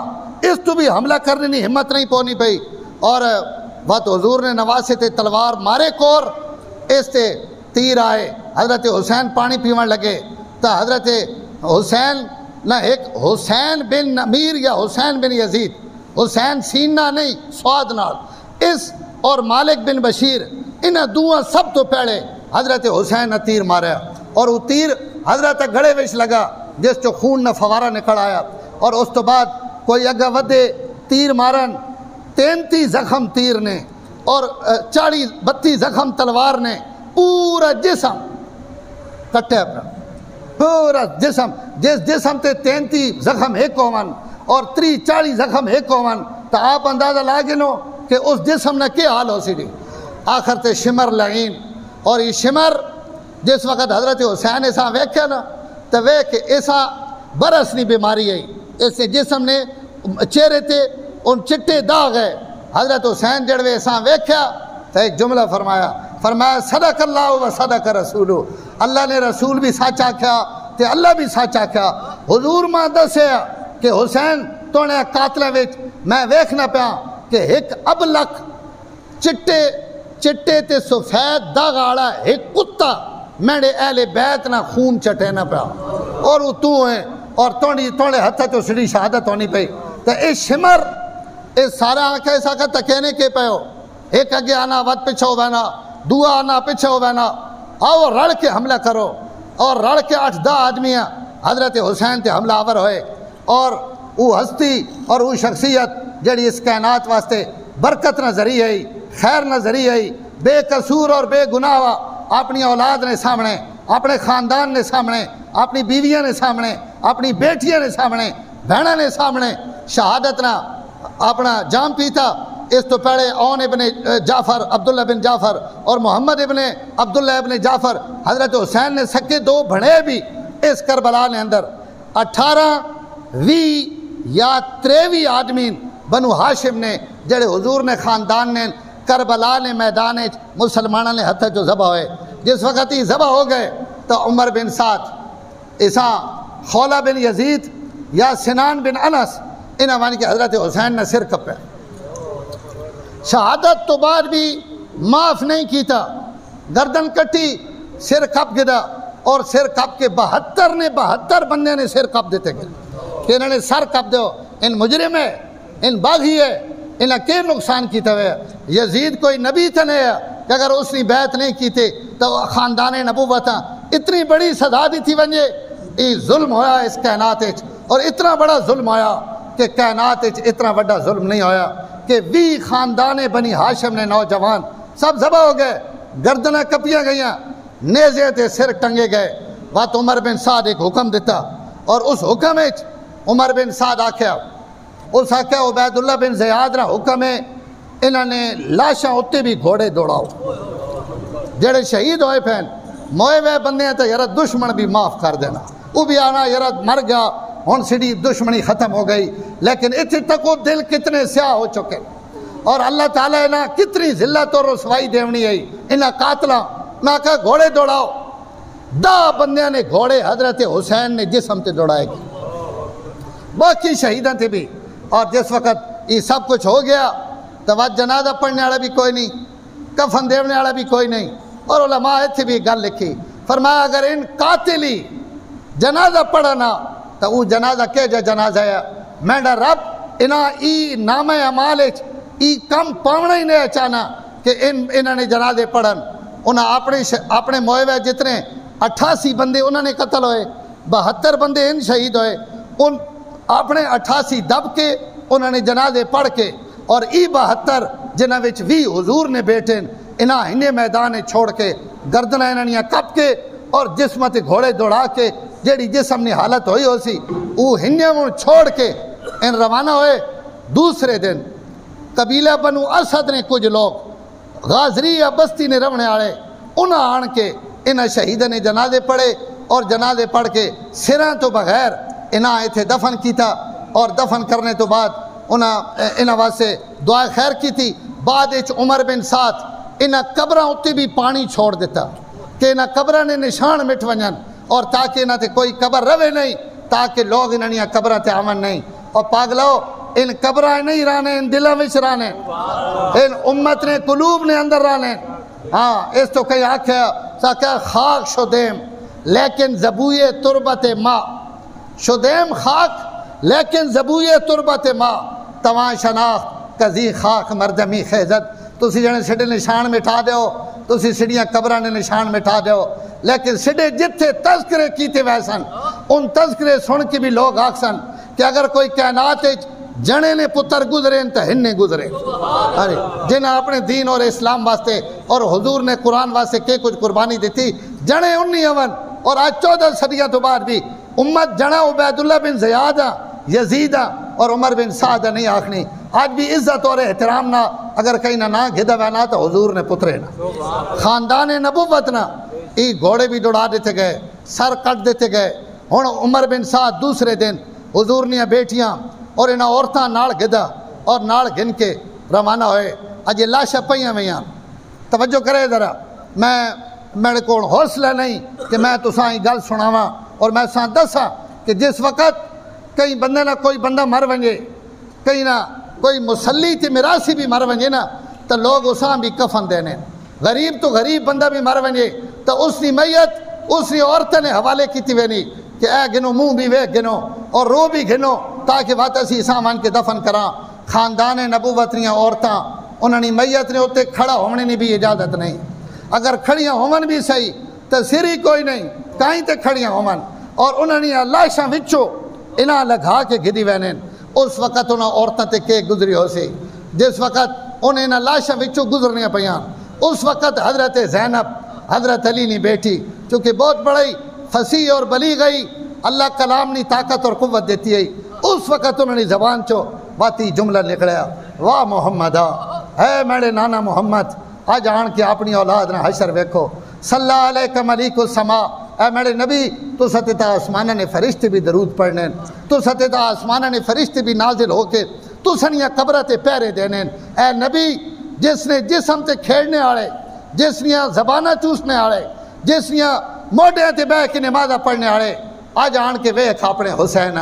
اس تو بھی حملہ کرنے نہیں ہمت نہیں پونی پئی، اور بات حضور نے نواسے تے تلوار مارے کور اس تے تیر آئے، حضرت حسین پانی پیون لگے تو حضرت حسین نہ ایک حسین بن امیر یا حسین بن یزید، حسین سینہ نہیں سواد نال اس اور مالک بن بشیر انہاں دوہاں سب تو پہلے حضرت حسین نے تیر ماریا، اور وہ تیر حضرت گھڑے وچ لگا جس چو خون نہ فوارہ نکل آیا، اور اس تو بعد کوئی اگا ودے تیر مارن 33 زخم تیر نے اور 40-32 زخم تلوار نے، پورا جسم کٹے اپنا پورا جسم، جس جسم تے 33 زخم ایک ہوون اور 30-40 زخم ایک ہوون تو آپ اندازہ لا گنو کہ اس جسم نے کیا حال ہو سی دی۔ آخر تے شمر لعین، اور یہ شمر جس وقت حضرت حسین ایسا ویکھیا نا تو ویکھ ایسا برس نہیں بیماری ہے، اس جسم نے چہرے تے ان چٹے داغ ہے۔ حضرت حسین جڑوے ایسا ویکھیا تو ایک جملہ فرمایا صدق اللہ و صدق رسول، اللہ نے رسول بھی سچ آکھیا تے اللہ بھی سچ آکھیا۔ حضور ماں دسیا کہ حسین تونے قاتلہ وچ میں ویکھنا پیا کہ ایک ابلک چٹے تے سفید داغ آڑا ایک کتا میرے اہل بیت نہ خون چٹے نہ پیا، اور وہ تو ہیں اور توڑے ہتھے تو سڑی شہادت ہونی پئی، تو اس شمر اس سارا آنکھ ایسا کا تکینے کے پیو، ایک اگے آنا ود پچھے ہو بینا، دعا آنا پچھے ہو بینا، آؤ رڑ کے حملہ کرو، اور رڑ کے 8-10 آدمیاں حضرت حسین تے حملہ آور ہوئے، اور وہ ہستی اور وہ شخصیت جڑی اس کائنات واسطے برکت نظری ہے، خیر نظری ہے، بے قصور اور بے گناہ اپنی اولاد نے سامنے، اپنے خاندان نے سامنے، اپنی بیویاں نے سامنے، اپنی بیٹیاں نے سامنے، بہنوں نے سامنے شہادت نہ اپنا جام پیتا۔ اس تو پہلے اون ابن جعفر عبداللہ بن جعفر اور محمد ابن عبداللہ ابن جعفر حضرت حسین نے سکے 2 بھڑے بھی اس کربلا نے اندر 18-20 یا 23 آدمی بنو ہاشم نے جڑے حضور نے خاندان نے کربلا نے میدان مسلمانوں نے ہتھے جو ذبح ہوئے، جس وقت ہی ذبح ہو گئے تو عمر بن سعد، عیسیٰ، خولہ بن یزید یا سنان بن انس انہاں وانی کہ حضرت حسین نے سر کپے، شہادت تو بعد بھی معاف نہیں کیتا، گردن کٹی، سر کپ گدا، اور سر کپ کے 72 بندے نے سر کپ دیتے گئے کہ انہوں نے سر کپ دو، ان مجرم ہے، ان باغی ہے، انہیں کیا نقصان کیتا ہوئے۔ یزید کوئی نبی تھا نہیں ہے کہ اگر اس نے بیعت نہیں کیتے تو خاندان نبوت اتنی بڑی سزا دی تھی ونجے، یہ ظلم ہویا اس کائنات اور اتنا بڑا ظلم ہویا کہ کائنات اتنا بڑا ظلم نہیں ہویا کہ 20 خاندان بنی ہاشم نے نوجوان سب ذبح ہو گئے، گردنیں کپیاں گئیاں، نیزے تے سر ٹنگے گئے۔ وقت عمر بن سعد ایک حکم دیتا، اور اس حکم عمر بن سعد آکھیا، اس آکھیا عبید اللہ بن زیاد را حکم ہے انہوں نے لاشاں اتے بھی گھوڑے دوڑاؤ، جڑے شہید ہوئے پہن موئے وے بندے ہیں تو یار دشمن بھی معاف کر دینا، وہ بھی آنا یار مر گیا ہن سیدھی دشمنی ختم ہو گئی، لیکن اتنے تک وہ دل کتنے سیاہ ہو چکے، اور اللہ تعالیٰ نے کتنی ذلت اور رسوائی دیونی ہے انہاں قاتلاں، میں کہا گھوڑے دوڑاؤ، 10 بندیاں نے گھوڑے حضرت حسین نے جسم تے دوڑائے گی، باقی شہیداں تھے بھی. اور جس وقت یہ سب کچھ ہو گیا تو وقت جنازہ پڑھنے والا بھی کوئی نہیں، کفن دینے والا بھی کوئی نہیں. اور علماء اتنے بھی گل لکھی، فرمایا اگر ان قاتلی جنازہ پڑھنا تو وہ جنازہ کہ جا جنازہ ہے میڈا رب انہاں ای نام اعمال ای کم پاونا ہی نہیں اچانا کہ انہوں نے جنازے پڑھن. انہاں اپنے موئے جتنے 88 بندے انہوں نے قتل ہوئے، 72 بندے ان شہید ہوئے، ان اپنے 88 دب کے انہوں نے جنازے پڑھ کے، اور ای 72 جنہاں وچ 20 حضور نے بیٹھے انہاں ہنے میدان چھوڑ کے گردنہ انہاں کپ کے اور جسمت گھوڑے دوڑا کے جیڑی جسم نے حالت ہوئی ہو سی وہ ہنے چھوڑ کے ان روانہ ہوئے. دوسرے دن قبیلہ بنو اسد نے کچھ لوگ غازری یا بستی نے رونے آڑے انہاں آن کے انہاں شہیدہ نے جنازے پڑھے اور جنازے پڑھ کے سراں تو بغیر انہاں ایتھے دفن کیتا. اور دفن کرنے تو بعد انہاں واسے دعا خیر کی تھی. بعد عمر بن سعد انہاں قبراں اتے بھی پانی چھوڑ دیتا کہ انہاں قبراں نے نشان مٹ ونجن اور تاکہ انہاں تے کوئی قبر روے نہیں، تاکہ لوگ انہاں قبراں تے آون نہیں. اور پاگلو ان قبراں نہیں رانے، ان دلاں وچ رانے، ان امت نے قلوب نے اندر رانے. ہاں اس تو کئی آکھیا ساکہ خاک شدیم لیکن زبوئے تربت ماں، شدیم خاک لیکن زبوئے تربت ماں، تواں شناخت کزی خاک مردمی خیزت. تسی جنے سڈے نشان مٹھا دیو، تسی سڑیاں قبراں نے نشان مٹھا دیو، لیکن سڈے جتھے تذکرے کیتے ویسن ان تذکرے سن کے بھی لوگ آکسن کہ اگر کوئی کائنات جنے نے پتر گزرے تو ہن گزرے. ارے جنہیں اپنے دین اور اسلام واسطے اور حضور نے قرآن واسطے کہ کچھ قربانی دیتی جنے انہی اون. اور آج 14 صدیہ تو بعد بھی امت جنا عبید اللہ بن زیاد یزید اور عمر بن سعد نہیں آخنی. آج بھی عزت اور احترام نہ اگر کہیں نہ گھدا وینا تو حضور نے پترے نہ خاندان نبوت نہ ای گھوڑے بھی دوڑا دیتے گئے، سر کٹ دیتے گئے. ہن عمر بن سعد دوسرے دن حضور نے بیٹیاں اور انہاں عورتاں نال گدا اور نال گن کے روانہ ہوئے. اج لاشاں پئیاں ویاں، توجہ کرے ذرا، میرے کو حوصلہ نہیں کہ میں تساں گل سناواں اور میں ساں دساں کہ جس وقت کئی بندے نہ کوئی بندہ مر ونجے، کہیں نہ کوئی مسلی تے میراثی بھی مر ونجے نا تو لوگ اساں بھی کفن دینے. غریب تو غریب بندہ بھی مر ونجے تو اس کی میت اس کی عورتیں نے حوالے کیتی وینی کہ اے گنو منہ بھی وے گنو اور رو بھی گنو تاکہ بات اسی سامان کے دفن کراں. خاندان نبوت نیاں عورتاں انہوں نے میت نے اتنے کھڑا ہونے نے بھی اجازت نہیں. اگر کھڑیاں ہومن بھی صحیح تو سری کوئی نہیں کہیں تے کھڑیاں ہومن. اور انہوں نے لاشاں وچوں انہاں لگا کے گدی وینن. اس وقت انہاں عورتوں تے کہ گزری ہو سی جس وقت انہیں انہاں لاشاں وچوں گزرنیاں پیاں. اس وقت حضرت زینب حضرت علی نے بیٹھی چونکہ بہت بڑی فصیح اور بلی گئی اللہ کلام نے طاقت اور قوت دیتی ہے. اس وقت انہوں نے زبان چو باتی جملہ نکلیا، واہ محمد اے میرے نانا محمد آج آن کے اپنی اولاد نہ حشر ویکھو صلی علیہ ملیک السما. اے میرے نبی تو ستتا آسمانہ نے فرشتے بھی درود پڑھنے، تو ستتا آسمانہ نے فرشتے بھی نازل ہو کے تو سنیا قبرتے پیرے دینے. اے نبی جس نے جسم تے کھیڑنے آڑے، جس نے زبانہ چوسنے آڑے، جس نے موڈے تے بہ کے نمازہ پڑھنے آڑے، آج آن کے ویکھ اپنے حسین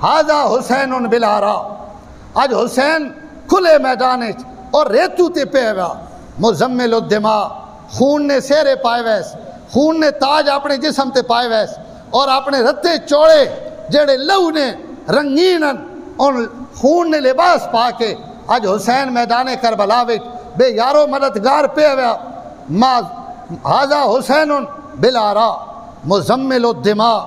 ہاذا حسین بلارا. آج حسین کھلے میدان اور ریتو تے پیوا مزمل الدماء، خون نے سیرے پائے ویس، خون نے تاج اپنے جسم تے پائے ویس اور اپنے رتے چوڑے جڑے لہو نے رنگین ان خون نے لباس پا کے آج حسین میدان کربلا وچ بے یارو مددگار پیوا. ما ہاذا حسین بلارا مزمل الدماء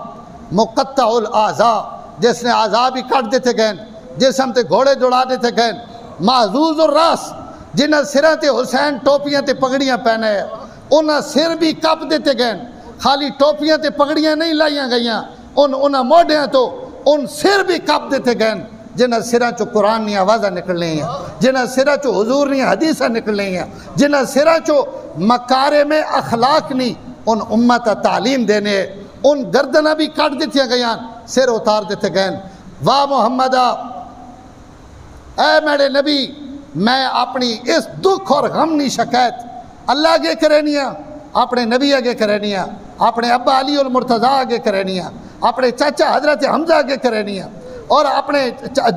مقطع الاعضاء، جس نے اعضاء بھی کٹ دیتے گئے، جسم تے گھوڑے دوڑا دیتے گئے. محظوظ الراس، جنہیں سرہ تے حسین ٹوپیاں تے پگڑیاں پہنے ہیں انہیں سر بھی کپ دیتے گئے. خالی ٹوپیاں تے پگڑیاں نہیں لائیاں گئیاں، انہیں موڈیاں تو ان سر بھی کپ دیتے گئے جنہیں سرہ چو قرآن نی آوازہ نکل لیں ہیں، جنہیں سرہ چو حضور نی حدیثہ نکل لیں ہیں، جنہیں سرہ چو مکارم اخلاق نی ان امت تعلیم دینے، ان گردنہ بھی کٹ دیتی گئیاں، سر اتار دیتے گئے. واہ محمدہ اے میرے نبی میں اپنی اس دکھ اور غم نی شکایت اللہ آگے کرینیاں، اپنے نبی آگے کرینیاں. اپنے ابا علی المرتضیٰ آگے کرینی ہے، اپنے چاچا حضرت حمزہ آگے کرینی ہے، اور اپنے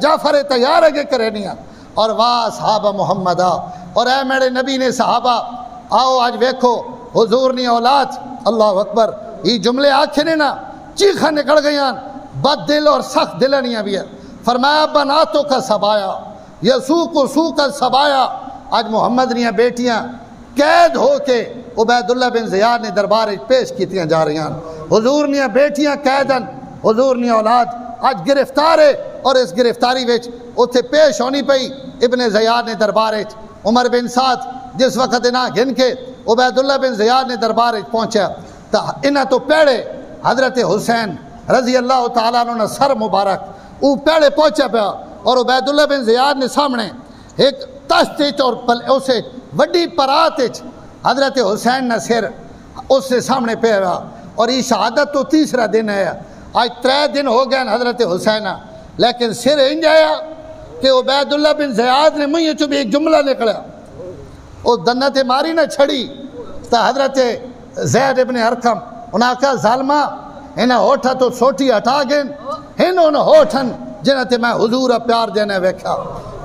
جعفر طیار آگے کرینی ہے، اور واہ صحابہ محمدہ، اور اے میرے نبی نے صحابہ آؤ آج ویکھو حضور نے اولاد، اللہ اکبر، یہ جملے آکھے نے نا چیخا نکل گئیاں، بد دل اور سخت دلنیاں بھی ہے۔ فرمایا بناتوں کا سبایا یسوق و سوق سبایا، آج محمد نیاں بیٹیاں قید ہو کے عبید اللہ بن زیاد نے دربار پیش کیتیاں جا رہی ہیں، حضور نیاں بیٹیاں قیدن، حضور نیاں اولاد آج گرفتار ہے، اور اس گرفتاری وچ اتھے پیش ہونی پئی ابن زیاد نے دربار عمر بن سعد جس وقت انہاں گھن کے عبید اللہ بن زیاد نے دربار پہنچا تو انہاں تو پہلے حضرت حسین رضی اللہ تعالیٰ عنہ سر مبارک وہ پہلے پہنچا پیا، اور عبید اللہ بن زیاد نے سامنے ایک تشت اور اسے وڈی پرات حضرت حسین نہ سر اس سے سامنے پہ ہوا، اور یہ شہادت تو تیسرا دن ہے، آج 3 دن ہو گئے حضرت حسین، لیکن سر انج آیا کہ عبید اللہ بن زیاد نے منہ چو بھی ایک جملہ نکلا، وہ دنت ماری نہ چھڑی تو حضرت زید ابن ارقم انہاں کہا ظالمہ انہاں ہوٹھا تو سوٹی ہٹا گئن، انہوں نے ہوٹھن جنہ تے میں حضور پیار دینے ویکھا،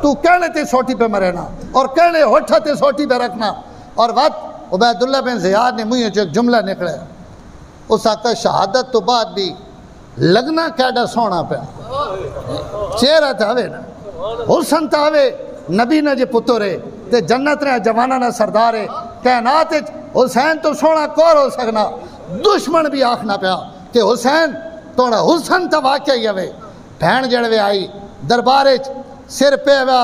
تو کہنے تے سوٹی پہ مرنا اور کہنے ہوٹھا تے سوٹی پہ رکھنا، اور وقت عبید اللہ بن زیاد نے منہ چو ایک جملہ نکلے، اس آقا شہادت تو بعد بھی لگنا کیڈا سونا پہ چہرہ تاوے نا حسن تاوے نبی نہ جے پترے تے جنت نے جوانہ نہ سردارے کائنات حسین تو سونا کور ہو سکنا، دشمن بھی آکھنا پیا کہ حسین توڑا حسن تا واقعی ہوئے، بھین جڑوے آئی دربار سر پہ ہوا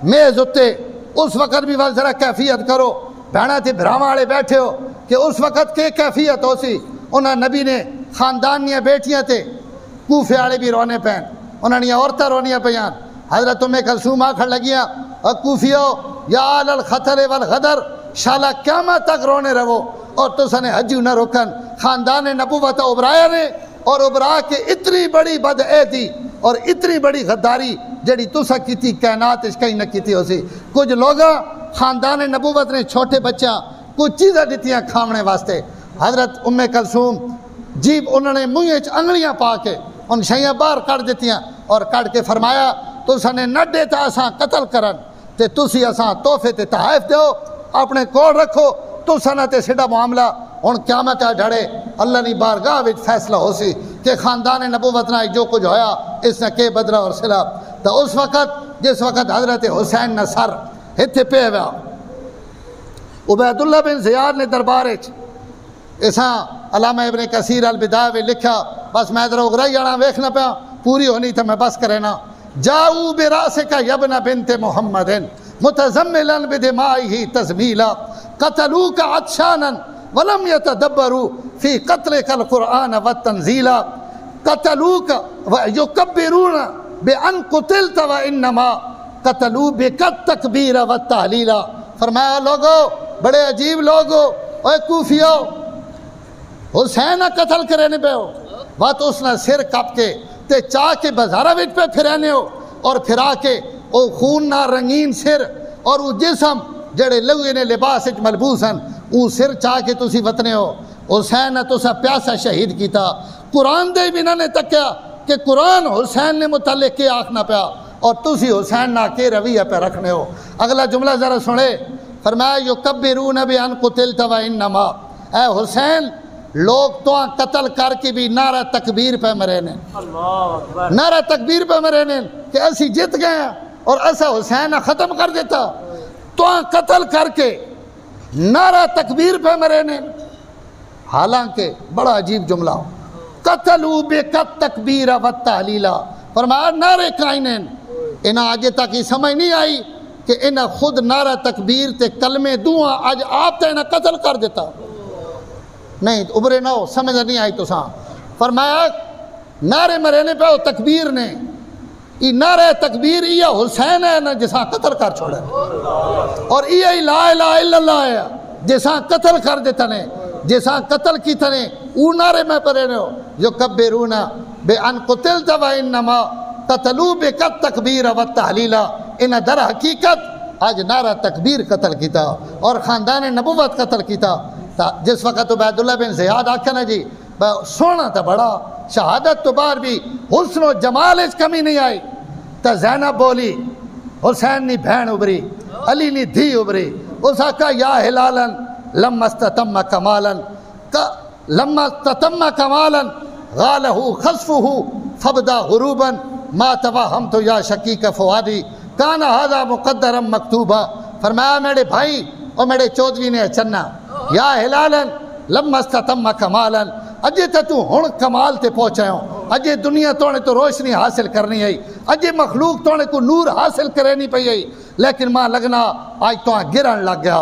میز اتے، اس وقت بھی وقت ذرا کیفیت کرو، بھینا تھی بھراما والے بیٹھے ہو کہ اس وقت کے کیفیت ہو سی، انہاں نبی نے خاندانیاں بیٹیاں تھے، کوفے والے بھی رونے پہن، انہاں نے عورتیں رونیاں پیان، حضرت ام کلثوم آکھن لگیاں کوفیو یا آل الخطر والغدر شالا قیامت تک رونے رہو، اور تو سنے حجیو نہ روکن، خاندان نبوت ابرایا نے، اور ابرا کے اتنی بڑی بد عہدی اور اتنی بڑی غداری جڑی تسا کیتی کائنات اس کہیں نہ کیتی ہو سی، کچھ لوگاں خاندان نبوت نے چھوٹے بچیاں کچھ چیزیں دیتیاں کھامنے واسطے، حضرت ام کلثوم جیب انہوں نے منہ انگلیاں پا کے ان شیئں باہر کر دیتیاں، اور کر کے فرمایا تو سنے نہ دیتا اساں قتل کرن تے تسی اساں تحفے تے تحائف دیو اپنے کول رکھو، تو سنہ تے سیدھا معاملہ ان قیامت ڈھڑے اللہ نے بارگاہ وچ فیصلہ ہو سی کہ خاندان نبوت نہ جو کچھ ہویا اس نے کے بدلہ اور صلہ، تو اس وقت جس وقت حضرت حسین نہ سر ہتھے پہ ہوا، عبید اللہ بن زیاد نے دربار اساں علامہ ابن کثیر البدایہ میں لکھا، بس میں ادھر اگرائی آنا ویکھنا پیا پوری ہونی تھا میں بس کرنا، جاؤ براسک یبن بنت محمد متزملا بدمائه تزمیلا قتلوک عطشانا ولم يتدبروا في قتلك القرآن والتنزيلا قتلوك ويكبرون بأن قتلت وإنما قتلوا بك التكبير والتحليلا۔ فرمایا لوگو بڑے عجیب لوگو، اے کوفیو حسین قتل کرنے پہ ہو، بات اس نے سر کپ کے تے چاہ کے بازارہ وچ پہ پھرانے ہو، اور پھرا کے او خون نہ رنگین سر اور او جسم جڑے لوگے نے لباس اچ ملبوس ہیں او سر چاہ کے تسی وطنے ہو، حسین نے تسا پیاسا شہید کیتا، قرآن دے بھی نے تکیا کہ قرآن حسین نے متعلق کے آکھنا پیا، اور تسی حسین نہ کے رویہ پہ رکھنے ہو۔ اگلا جملہ ذرا سنے، فرمایا یکبرون بان قتلت وانما، اے حسین لوگ تو قتل کر کے بھی نعرہ تکبیر پہ مرے نے، نعرہ تکبیر پہ مرے نے کہ اسی جت گئے ہیں اور ایسا حسین ختم کر دیتا، تو قتل کر کے نعرہ تکبیر پہ مرے نے، حالانکہ بڑا عجیب جملہ، قتلوا بک تکبیر والتحلیلا، فرمایا نعرے قائنین، انہاں آج تک یہ سمجھ نہیں آئی کہ انہاں خود نعرہ تکبیر تے کلمے دعا آج آپ تے انہاں قتل کر دیتا، نہیں ابرے نہ ہو سمجھ نہیں آئی تو ساں، فرمایا نعرے مرنے پہ ہو تکبیر نے، یہ نعرہ تکبیر یہ حسین ہے نا جساں قتل کر چھوڑے، اور یہ لا الہ الا اللہ ہے جساں قتل کر دیتا نے، جساں قتل کی تنے او نعرے میں پڑھنے ہو، یکبرون بان قتلت وانما قتلوا بک التکبیر والتحلیلا، انہاں در حقیقت آج نعرہ تکبیر قتل کیتا اور خاندان نبوت قتل کیتا، جس وقت عبیداللہ بن زیاد آکھا نا جی سونا تا بڑا شہادت تو بار بھی حسن و جمال اس کمی نہیں آئی تا زینب بولی حسین نی بہن ابری علی نی دھی ابری اس آکھا یا ہلالن لما استتم کمالا لما استتم کمالا غالہ خصفہ فبدا غروبا ما توہمت یا شقیق فوادی کان ھذا مقدرا مکتوبا فرمایا میرے بھائی اور میرے چودوی نے چنا یا ہلالن لما استتم کمالا اجے تو ہن کمال تے پہنچے ہوں اجے دنیا تونے تو روشنی حاصل کرنی ہے اجے مخلوق تونے کو نور حاصل کرنی پئی ہے لیکن ماں لگنا آج تو گرن لگ گیا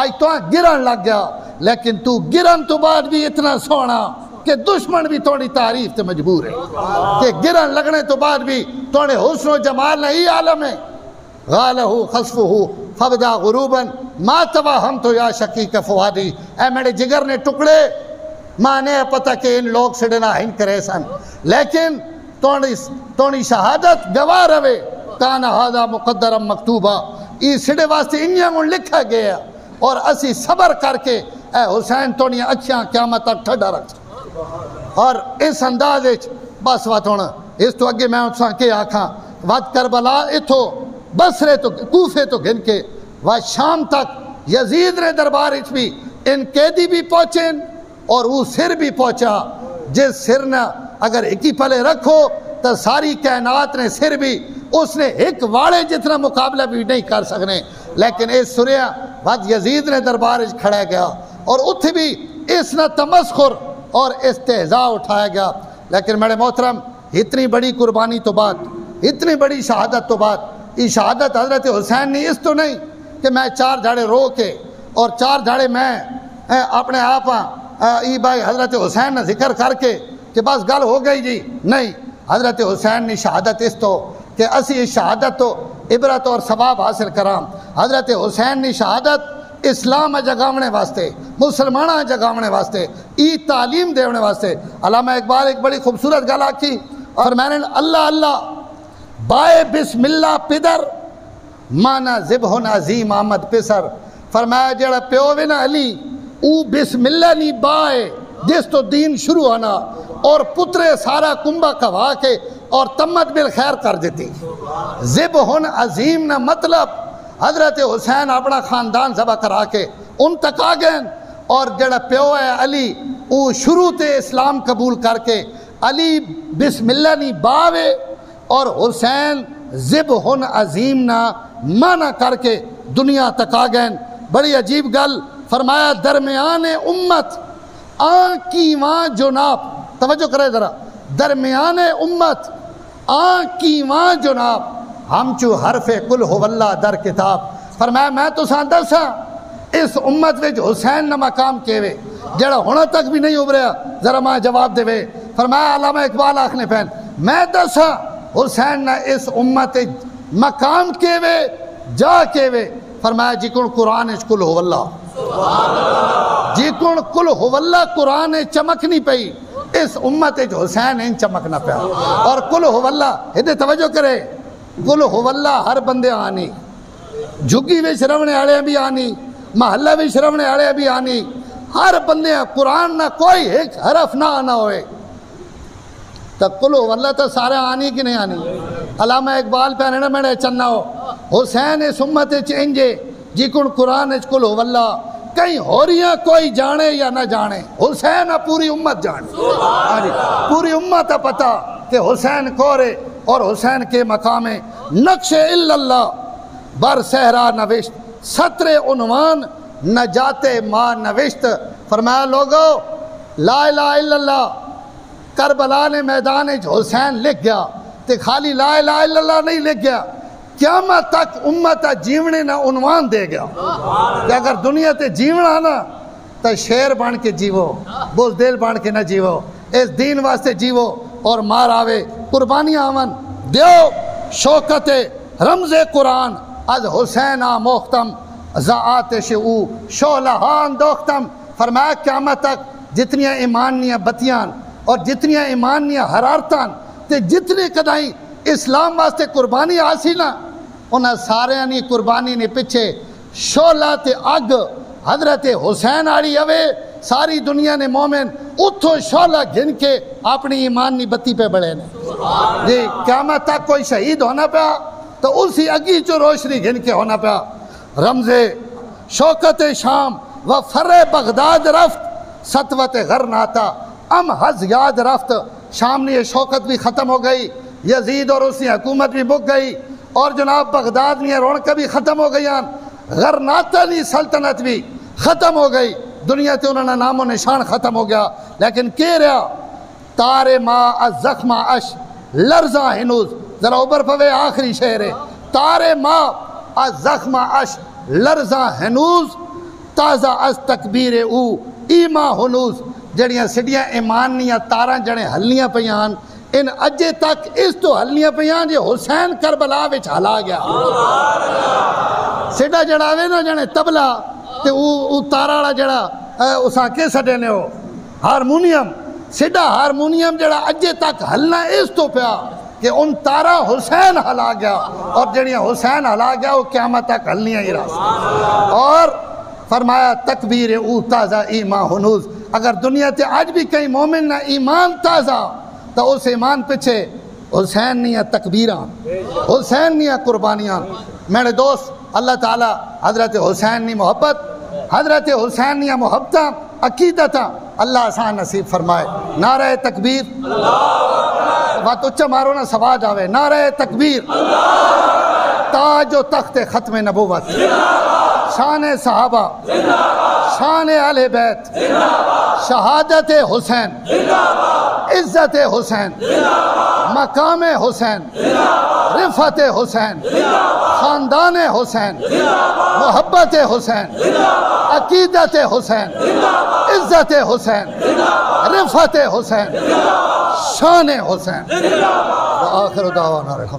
آج تو گرن لگ گیا لیکن تو گرن تو بعد بھی اتنا سونا کہ دشمن بھی توڑی تعریف تے مجبور ہے کہ گرن لگنے تو بعد بھی توڑے حسن و جمال نہیں عالم ہے غالہ خصفہ فبدا غروبا ما توہمت یا شقیق فوادی اے میرے جگر نے ٹکڑے ماں نے پتہ کہ ان لوگ سڑنا ہن کرے سن لیکن توڑی شہادت گواہ روے کان ھذا مقدرا مکتوبا ای سڑے واسطے انہاں کو لکھا گیا اور اسی صبر کر کے اے حسین توڑی اچھیاں قیامت تک ٹھڈا رکھ اور اس انداز بس وات ہونا اس تو اگے میں اتساں کے آکھاں وات کربلا اتھو بصرے تو کوفے تو گھن کے وات شام تک یزید نے دربار اچ بھی ان قیدی بھی پہنچیں اور وہ سر بھی پہنچا جس سر نے اگر ایک پلے رکھو تو ساری کائنات نے سر بھی اس نے ایک واڑے جتنا مقابلہ بھی نہیں کر سکنے لیکن اس سریا وات یزید نے دربار اچ کھڑا گیا اور اتھ بھی اس نے تمسخر اور استہزاء اٹھایا گیا لیکن میرے محترم اتنی بڑی قربانی تو بعد اتنی بڑی شہادت تو بعد یہ شہادت حضرت حسین نے اس تو نہیں کہ میں 4 جھاڑے رو کے اور 4 جھاڑے میں اپنے آپ ای بھائی حضرت حسین نے ذکر کر کے کہ بس گل ہو گئی جی نہیں حضرت حسین نے شہادت اس تو کہ اسی اس شہادت تو عبرت اور ثواب حاصل کرام حضرت حسین نے شہادت اسلام جگاونے واسطے مسلمانہ جگاونے واسطے ای تعلیم دیونے واسطے علامہ اقبال ایک بڑی خوبصورت گل آکھی اور میں نے اللہ اللہ بائے بسم اللہ پدر مانا ذبح عظیم آمد پسر فرمایا جڑا پیو وے نا علی او بسم اللہ نی بائے جس تو دین شروع ہونا اور پترے سارا کنبہ کھوا کے اور تمت بالخیر کر دیتی ذبح عظیم نا مطلب حضرت حسین اپنا خاندان ذبح کرا کے ان تک آ گئے اور جڑا پیو ہے علی وہ شروع تے اسلام قبول کر کے علی بسم اللہ نی باوے اور حسین ذبح عظیم نا مانا کر کے دنیا تک آ گئے بڑی عجیب گل فرمایا درمیان امت آن کی وہاں جناب توجہ کرے ذرا درمیان امت آن کی وہاں جناب ہم چو حرف کل ہو اللہ در کتاب فرمایا میں تو ساندر سا اس امت وچ حسین نہ مقام کیوے جڑا ہونا تک بھی نہیں ابھریا ذرا ماں جواب دے وے فرمایا علامہ اقبال آخنے پہن میں دسا حسین نہ اس امت مقام کیوے جا کیوے فرمایا جی کن قرآن اچ کل ہو اللہ جی کن کل ہو اللہ قرآن چمکنی پئی اس امت اچ حسین ان چمکنا پیا اور کل ہو اللہ ہدے توجہ کرے کل ہو اللہ ہر بندے آنی جھگی وچ رونے والے بھی آنی محلہ وچ رونے والے بھی آنی ہر بندے قرآن نہ کوئی ایک حرف نہ آنا ہوئے تو کل ہو اللہ تو سارے آنی کی نہیں آنی علامہ اقبال پہنے میں نے چننا ہو حسین اس امت چینجے جی کن قرآن اچ کل ہو اللہ کہیں ہو رہی کوئی جانے یا نہ جانے حسین پوری امت جانے پوری امت پتا کہ حسین کورے اور حسین کے مقام نقش اللہ بر صحرا نوشت سطر عنوان نجات ماں نوشت فرمایا لوگو لا الہ الا اللہ کربلا نے میدان حسین لکھ گیا تے خالی لا الہ الا اللہ نہیں لکھ گیا قیامت تک امت جیونے نہ عنوان دے گیا کہ اگر دنیا تے جیونا نا تو شیر بان کے جیو بزدل بان کے نہ جیو اس دین واسطے جیو اور مار آوے قربانیاں آمن دیو شوکت رمز قرآن از حسین موختم زعات شعو شولہان دوختم فرمایا قیامت تک جتنیاں ایمانیاں بتیاں اور جتنیاں ایمانیاں حرارتاں تے جتنے کدائیں اسلام واسطے قربانی حاصل نہ انہاں سارے نی قربانی نے پچھے شولہ تے اگ حضرت حسین آڑی اوے ساری دنیا نے مومن اتھو شعلہ گھن کے اپنی ایمان نی بتی پہ بڑھے نے جی قیامت تک کوئی شہید ہونا پیا تو اسی اگی جو روشنی گھن کے ہونا پیا رمز شوکت شام و فر بغداد رفت سطوت غرناتا ام حز یاد رفت شام نے یہ شوکت بھی ختم ہو گئی یزید اور اس کی حکومت بھی بک گئی اور جناب بغداد نے رونق بھی ختم ہو گئی غرناتا نے سلطنت بھی ختم ہو گئی دنیا تے انہوں نے نام و نشان ختم ہو گیا لیکن کہہ رہا تارے ما الزخم اش لرزاں ہنوز ذرا اوپر پوے آخری شعر ہے تارے ما الزخم اش لرزاں ہنوز تازہ از تکبیر او ایما ہنوز جڑیاں سڑیاں ایمانیاں تاراں جڑے ہلیاں پیان ان اجے تک اس تو ہلیاں پیان جے حسین کربلا وچ ہلا گیا سیڈا جڑاوے نا جنے تبلا تے او تاراڑا جڑا اساں کے سڈے نے ہو ہارمونیم سیڈا ہارمونیم جڑا اجے تک ہلنا اس تو پیا کہ ان تارا حسین ہلا گیا اور جڑیاں حسین ہلا گیا وہ قیامت تک ہلنیاں ہی راست اور فرمایا تکبیر او تازہ ایمان ہنوز اگر دنیا تے آج بھی کئی مومن نہ ایمان تازہ تو اس ایمان پچھے حسین نہیں تکبیراں حسین نہیں قربانیاں میرے دوست اللہ تعالیٰ حضرت حسین نہیں محبت حضرت حسین نہیں محبتاں عقیدتاں اللہ آسان نصیب فرمائے نعرہ تکبیر بات اچھا مارو نا سواد آوے نعرہ تکبیر تاج و تخت ختم نبوت شان صحابہ شان اہل بیت شہادت حسین عزت حسین مقام حسین رفعت حسین خاندان حسین محبت حسین عقیدت حسین عزت حسین رفعت حسین شان حسین وآخر دعوانا الحمد